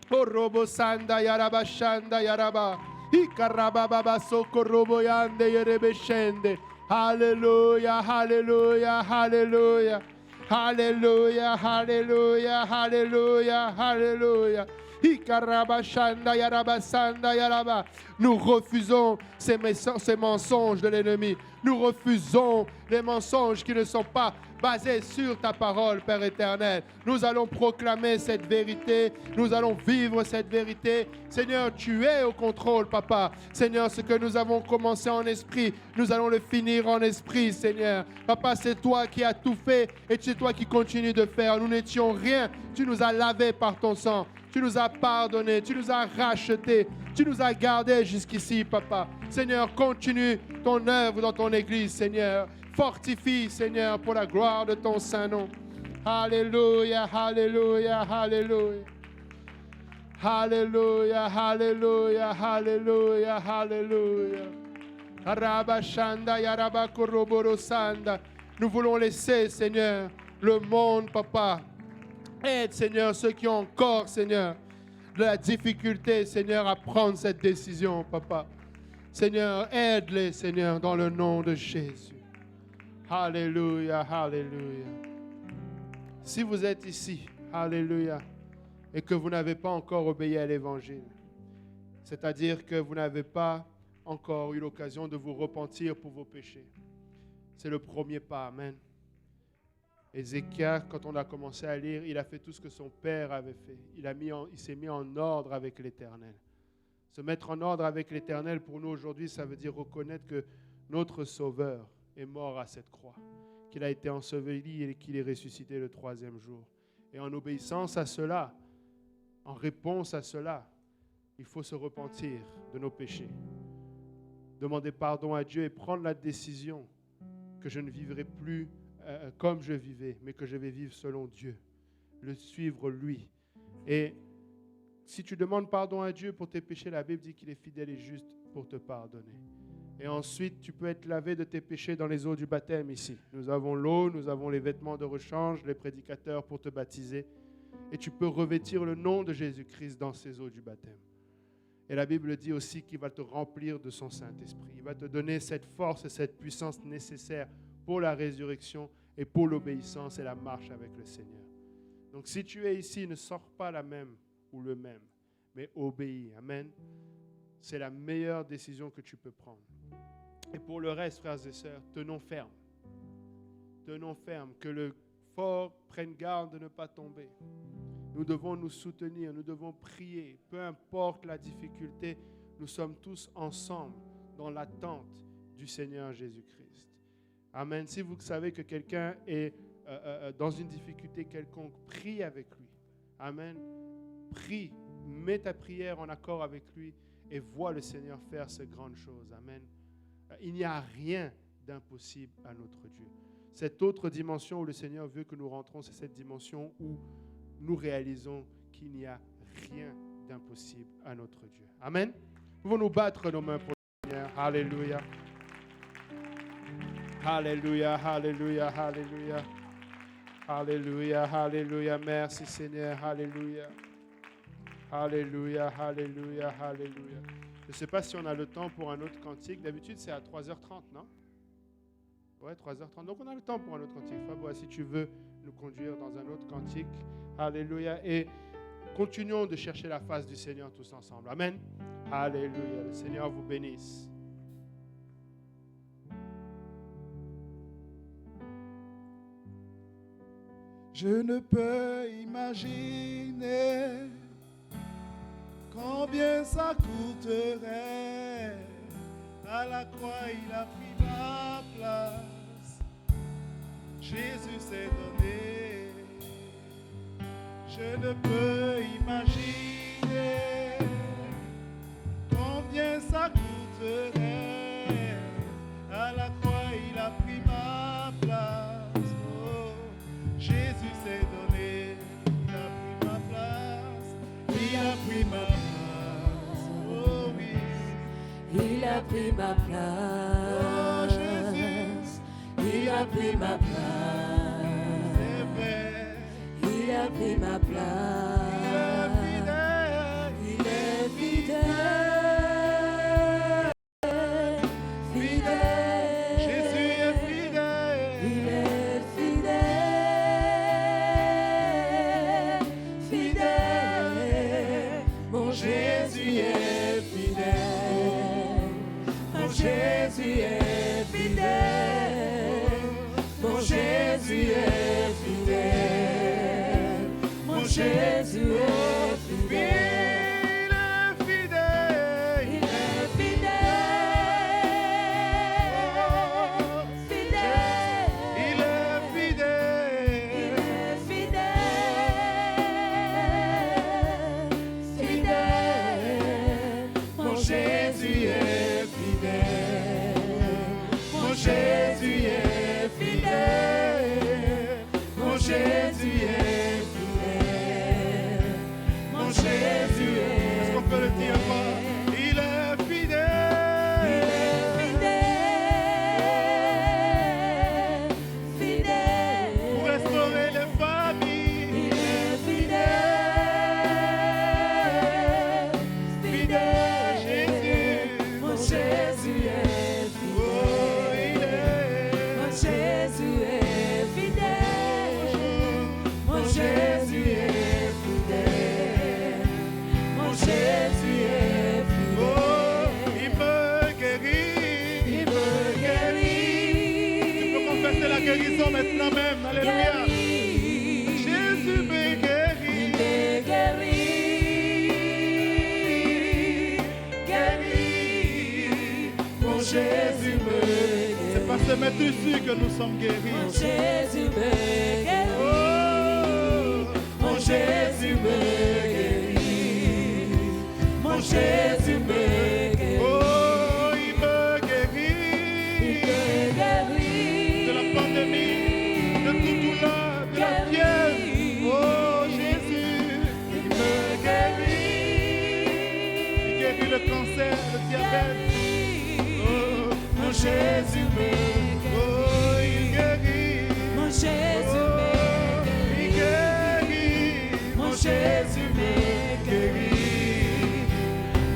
Korobosanda yarabashanda yaraba. Ikarababa sokoroboyande yerebeshende. Alléluia, alléluia, alléluia. Alléluia, alléluia, alléluia, alléluia. Ikarabashanda yarabasanda yaraba. Nous refusons ces mensonges de l'ennemi. Nous refusons les mensonges qui ne sont pas basés sur ta parole, Père éternel. Nous allons proclamer cette vérité. Nous allons vivre cette vérité. Seigneur, tu es au contrôle, Papa. Seigneur, ce que nous avons commencé en esprit, nous allons le finir en esprit, Seigneur. Papa, c'est toi qui as tout fait et c'est toi qui continues de faire. Nous n'étions rien. Tu nous as lavés par ton sang. Tu nous as pardonné, tu nous as rachetés, tu nous as gardés jusqu'ici, Papa. Seigneur, continue ton œuvre dans ton Église, Seigneur. Fortifie, Seigneur, pour la gloire de ton Saint-Nom. Alléluia, alléluia, alléluia. Alléluia, alléluia, alléluia, alléluia. Rabashanda, yarabakoroborosanda. Nous voulons laisser, Seigneur, le monde, Papa. Aide, Seigneur, ceux qui ont encore, Seigneur, de la difficulté, Seigneur, à prendre cette décision, Papa. Seigneur, aide-les, Seigneur, dans le nom de Jésus. Alléluia, alléluia. Si vous êtes ici, alléluia, et que vous n'avez pas encore obéi à l'Évangile, c'est-à-dire que vous n'avez pas encore eu l'occasion de vous repentir pour vos péchés, c'est le premier pas, amen. Ézéchias, quand on a commencé à lire, il a fait tout ce que son père avait fait. Il s'est mis en ordre avec l'Éternel. Se mettre en ordre avec l'Éternel, pour nous aujourd'hui, ça veut dire reconnaître que notre Sauveur est mort à cette croix, qu'il a été enseveli et qu'il est ressuscité le 3e jour. Et en obéissance à cela, en réponse à cela, il faut se repentir de nos péchés, demander pardon à Dieu et prendre la décision que je ne vivrai plus comme je vivais, mais que je vais vivre selon Dieu, le suivre lui. Et si tu demandes pardon à Dieu pour tes péchés, la Bible dit qu'il est fidèle et juste pour te pardonner. Et ensuite, tu peux être lavé de tes péchés dans les eaux du baptême ici. Nous avons l'eau, nous avons les vêtements de rechange, les prédicateurs pour te baptiser. Et tu peux revêtir le nom de Jésus-Christ dans ces eaux du baptême. Et la Bible dit aussi qu'il va te remplir de son Saint-Esprit. Il va te donner cette force et cette puissance nécessaires pour la résurrection et pour l'obéissance et la marche avec le Seigneur. Donc si tu es ici, ne sors pas la même ou le même, mais obéis. Amen. C'est la meilleure décision que tu peux prendre. Et pour le reste, frères et sœurs, tenons ferme. Tenons ferme, que le fort prenne garde de ne pas tomber. Nous devons nous soutenir, nous devons prier. Peu importe la difficulté, nous sommes tous ensemble dans l'attente du Seigneur Jésus-Christ. Amen. Si vous savez que quelqu'un est dans une difficulté quelconque, prie avec lui. Amen. Prie, mets ta prière en accord avec lui et vois le Seigneur faire ces grandes choses. Amen. Il n'y a rien d'impossible à notre Dieu. Cette autre dimension où le Seigneur veut que nous rentrons, c'est cette dimension où nous réalisons qu'il n'y a rien d'impossible à notre Dieu. Amen. Pouvons-nous battre nos mains pour Seigneur. Alléluia. Alléluia, alléluia, alléluia. Alléluia, alléluia. Merci Seigneur. Alléluia. Alléluia, alléluia, alléluia. Je ne sais pas si on a le temps pour un autre cantique. D'habitude, c'est à 3h30, non? Ouais, 3h30. Donc, on a le temps pour un autre cantique. Fabo, si tu veux nous conduire dans un autre cantique. Alléluia. Et continuons de chercher la face du Seigneur tous ensemble. Amen. Alléluia. Le Seigneur vous bénisse. Je ne peux imaginer combien ça coûterait. À la croix, il a pris ma place. Jésus s'est donné. Je ne peux imaginer combien ça coûterait. À la croix, il a pris ma place. Oh, Jésus s'est donné. Il a pris ma place. Il a pris ma place. Oh oui. Il a pris ma place. Oh Jésus. Il a pris ma place. C'est vrai. Il a pris ma place. Il est fidèle. Il est fidèle. Fidèle. Jésus est fidèle. Il est fidèle. Fidèle. Mon Jésus est fidèle. Mon Jésus est fidèle. Mon Jésus est fidèle. Mon Jésus est fidèle. Il est fidèle. Il est fidèle. Fidèle. Il est fidèle. Fidèle. Mon Jésus est fidèle. Mon Jésus est fidèle. Mon Jésus est fidèle. Mon Jésus est Est-ce qu'on peut le dire encore? Il est fidèle. fidèle. Fidèle. Pour restaurer les familles. Il est fidèle. Fidèle. Jésus. Mon Jésus est Oh, fidèle. il est. Mon Jésus est fidèle. Mon Jésus est fidèle. Mon Jésus est Oh, fidèle. il me guérit. Il me guérit. Tu peux confesser la guérison maintenant même. Alléluia. Guérit. Jésus me Il guérit. me guérit. Guérit. Mon Jésus me guérit. C'est par se mettre dessus que nous sommes Mon guéris. Jésus me guérit. Oh, Mon Jésus me guérit. Mon Jésus me guérit. oh, il me Il guérit. me guérit. De la pandémie, de toute douleur, de la fièvre. Oh Jésus, Il me guérit. il guérit le cancer, le diabète. Oh, Mon Jésus me guérit. oh, il guérit. Mon Jésus Oh, me il guérit. guérit. Mon Jésus me guérit.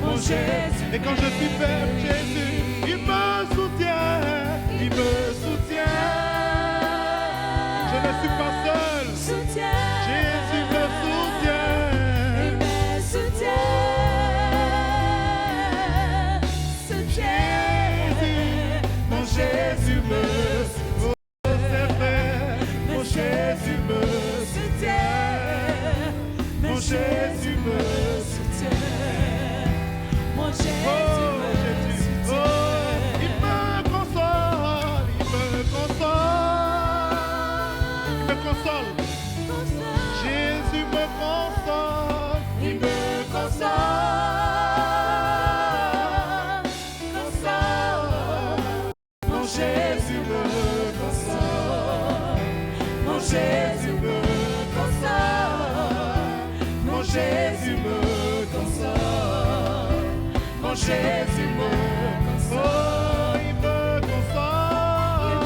Mon Jésus. Et quand je suis faible, Jésus, il me soutient. Il me soutient. Je ne suis pas seul. Soutient. Jésus me soutient. Il me soutient. Soutient. Mon Jésus me soutient. Oh, c'est vrai. Mon Jésus me soutient. Mon Jésus me soutient. Mon Oh, Jésus me Jésus. Oh, soutient. il me console. Il me console. Il me console. Jésus me console. Il me console. Console. Mon Jésus me console. Mon Jésus me console. Mon Jésus me console. Mon Jésus me console. Oh, il me console.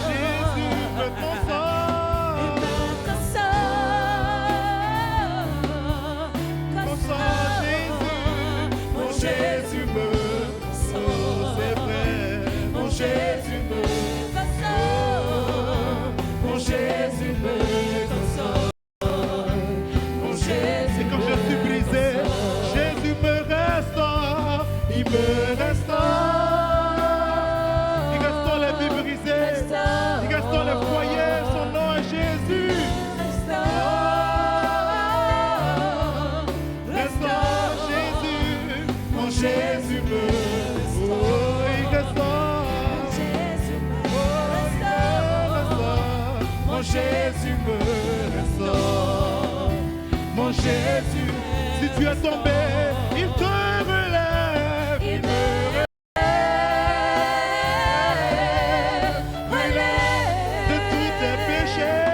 Jésus me console. Console Jésus. Mon Jésus me console. C'est vrai. Mon Jésus me console. Mon Jésus me console. Mon Jésus. Et quand je suis brisé, Jésus me restaure. Il me restaure. Il restaure les vies brisées. Il restaure les foyers. Son nom est Jésus. Restaure Jésus. Mon Jésus me restaure. Il restaure. Mon Jésus me restaure. Mon Jésus, si tu es tombé, il te relève. Il me relève de tous tes péchés.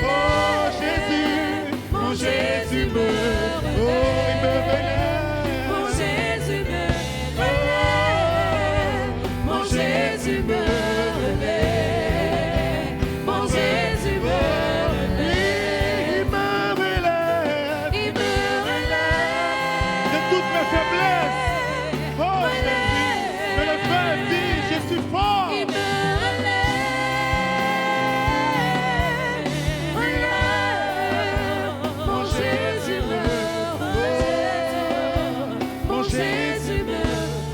Oh Jésus, mon Jésus me relève. Oh, il me relève. Mon Jésus me relève. Mon Jésus me relève. Mon Jésus me relève. Il me relève Il me relève. de toutes mes faiblesses. Oh Jésus, que le Père dit, je suis fort. Il me relève. Mon Jésus me relève. Mon Jésus me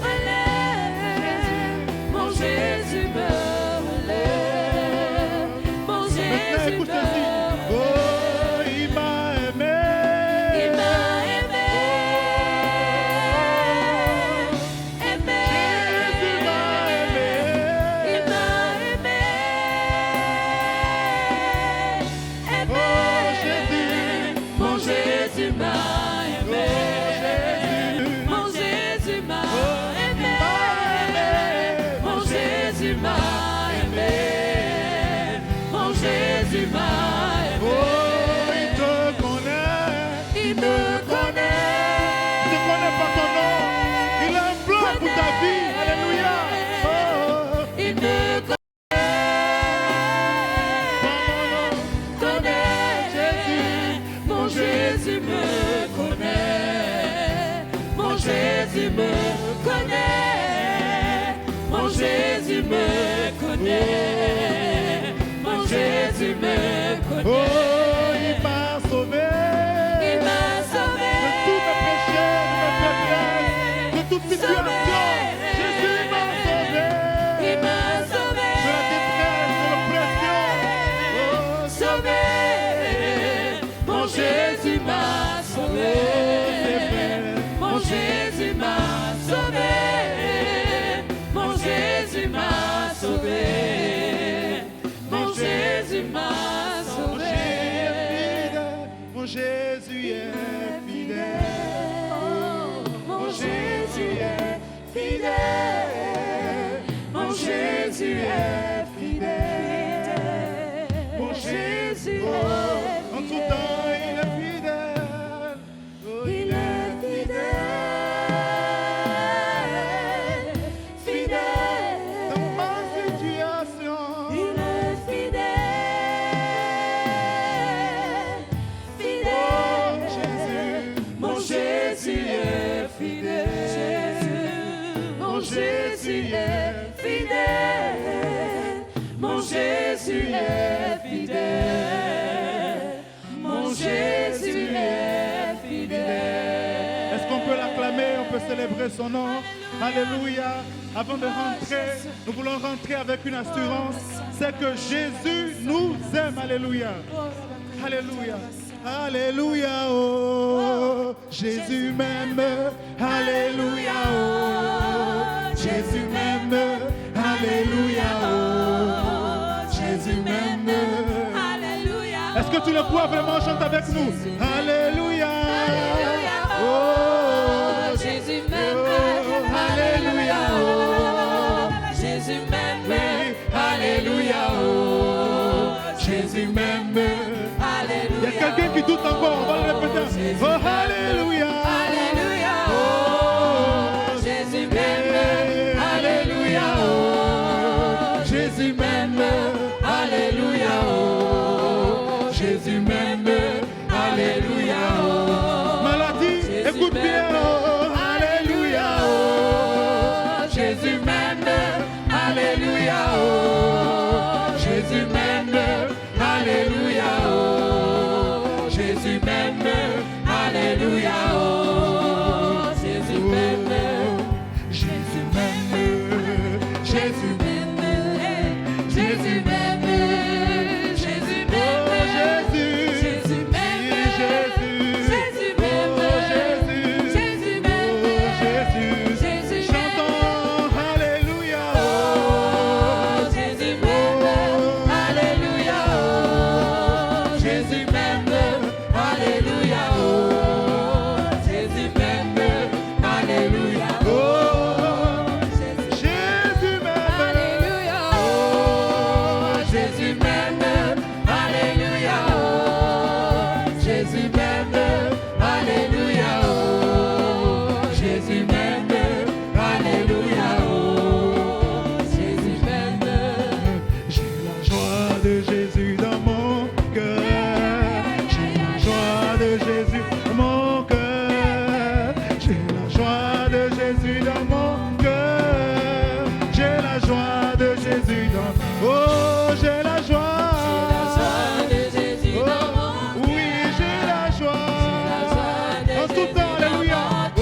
relève. Mon Jésus me relève. Mon Maintenant Jésus écoute me ceci. Oh, il m'a aimé. Il m'a aimé. Aimé. Jésus m'a aimé. Il m'a aimé. Aimé. Oh Jésus, Mon Jésus m'a aimé. Jésus. Mon Jésus m'a aimé. aimé. Mon Jésus m'a aimé. Mon Jésus m'a Oh, aimé. il te connaît. Il me connaît. Il ne connaît pas ton nom. Il a un plan pour ta vie. Alléluia. Oh, Il me connaît. Jésus. Mon Jésus me connaît. Mon Jésus me connaît. Mon Jésus me connaît. Mon Jésus me Oh, connaît. il m'a sauvé. Il m'a De sauvé. tous mes péchés, de mes faiblesses, de toute situation. Jésus m'a sauvé. Il m'a sauvé. De la détresse, de l'oppression. Oh, Sauvé. Mon Jésus m'a sauvé. Mon Jésus m'a sauvé. Mon Jésus m'a sauvé. Mon Jésus m'a sauvé. Mon Jésus est fidèle. Mon Jésus est fidèle. Mon Jésus est fidèle. Mon Jésus Oh, est en tout temps, il est fidèle. Oh, Il est fidèle. Fidèle. dans ma situation. Il est fidèle. Oh, Fidèle. Jésus. Mon Jésus est fidèle. Mon Jésus est fidèle. Mon Jésus est fidèle. Mon Jésus est fidèle. Est-ce qu'on peut l'acclamer? On peut célébrer son nom. Alléluia. Avant de rentrer, nous voulons rentrer avec une assurance. C'est que Jésus nous aime. Alléluia. Alléluia. Alléluia. Oh, Jésus m'aime. Alléluia. Oh, Jésus m'aime. Alléluia. Oh, Jésus m'aime. Alléluia. Est-ce que tu le crois vraiment? Chante avec nous. Alléluia. Alléluia. Oh, Jésus m'aime. oh, Alléluia. Oh, Jésus m'aime. oui, Alléluia. Oh, Jésus m'aime. quelqu'un qui doute encore, on va le répéter. Oh, Alléluia. Alléluia, oh, Jésus m'aime. Alléluia, oh, Jésus m'aime. Alléluia, oh, Jésus m'aime. Alléluia, oh, Maladie, écoute bien. Oh, Alléluia. oh, Jésus m'aime. Alléluia, oh, Jésus m'aime. Alléluia, oh, Jésus m'aime. Alléluia, oh, Jésus m'aime. Jésus m'aime. Jésus m'aime. Jésus m'aime. Jésus m'aime. Jésus. Jésus m'aime. Jésus. Jésus m'aime. Jésus. Jésus m'aime. Jésus. Jésus m'aime. Chantons Alléluia. Oh, Jésus m'aime. Alléluia, oh, Jésus m'aime. Alléluia, oh, Jésus m'aime. Alléluia, Oh, Jésus. Jésus m'aime. Alléluia, oh, Jésus m'aime. Alléluia, oh, Jésus m'aime. Alléluia, oh, Jésus m'aime. Alléluia, oh, Jésus m'aime. J'ai la joie de Jésus dans mon cœur. J'ai la joie de Jésus dans mon cœur. J'ai la joie de Jésus dans mon cœur. J'ai la joie de Jésus dans. Oh, j'ai la joie. de Jésus dans mon Oui, j'ai la joie. En tout temps, alléluia. Oh,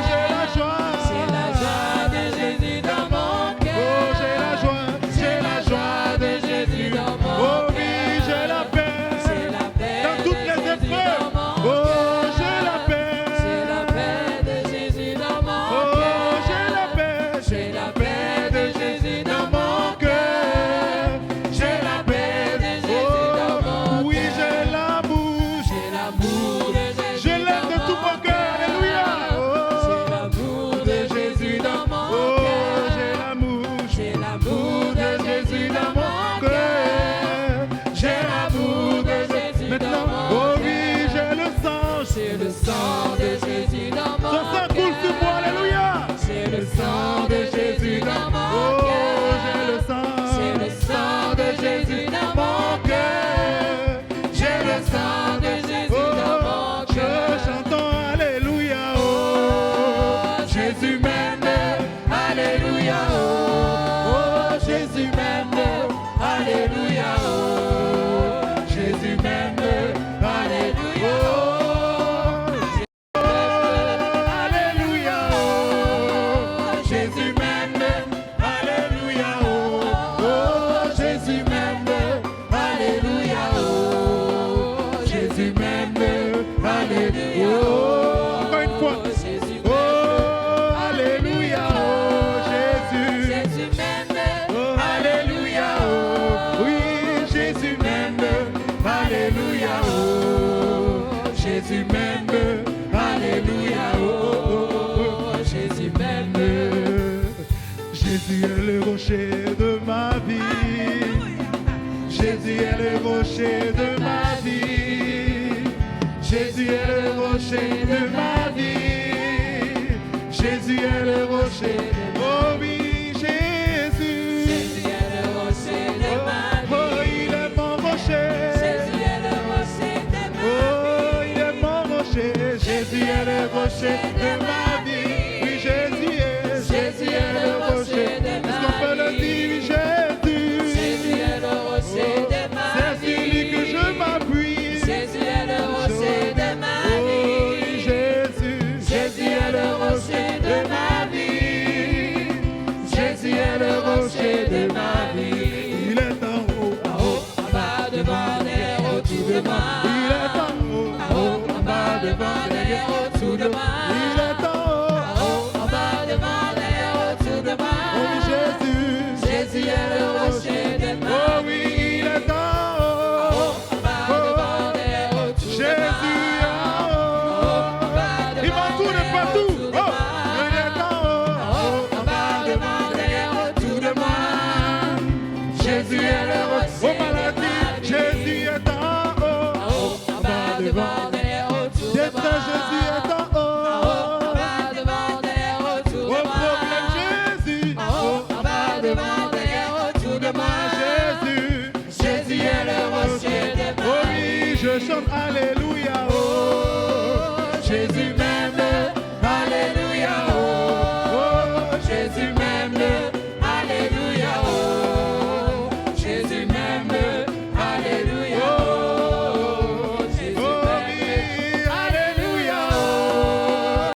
j'ai la joie. C'est la joie de Jésus dans mon cœur. Oh, j'ai la joie. J'ai la joie de Jésus dans mon Oh oui, j'ai la paix. C'est la paix Dans toutes de les Jésus épreuves. dans mon Oh, cœur. j'ai la paix. C'est la paix de Jésus dans mon Oh, cœur. j'ai la paix. C'est la paix de Jésus dans mon cœur. J'ai la paix de Jésus dans mon Oui, cœur. j'ai l'amour. J'ai l'amour de Jésus. Je l'aime de tout mon cœur. Alléluia. J'ai l'amour de Jésus dans mon Oh, cœur. j'ai l'amour. J'ai l'amour de Jésus dans mon cœur. J'ai l'amour de Jésus Maintenant, dans mon oh cœur. oui, j'ai le sang. C'est le sang de Jésus dans mon Son sang coule sur moi. Alléluia. C'est le sang de Jésus dans mon Oh, cœur. j'ai le sang. C'est le sang de Jésus dans mon cœur. J'ai le sang de Jésus dans mon Je cœur. chantons Alléluia. Oh, Jésus m'aime. Alléluia. Oh, Jésus m'aime. Alléluia. Oh, Jésus m'aime. Alléluia. Alléluia. Jésus m'aime. Alléluia. Oh, Jésus m'aime. Alléluia. Oh, Jésus m'aime. Alléluia. Encore une fois. Jésus Oh, m'aime. Alléluia. Oh, Jésus. Jésus m'aime. Oh, Alléluia. Oh, oui, Jésus m'aime. Alléluia. Oh, Jésus m'aime. Alléluia. Oh, Jésus m'aime. Jésus est le rocher de ma vie. Jésus est le rocher de ma vie. Jésus est le rocher de ma vie. Jésus est le rocher. Oh oui, Jésus. Jésus est le rocher de ma vie. Oh, il est mon rocher. Jésus est le rocher de ma vie. Oh, il est mon rocher. Jésus est le rocher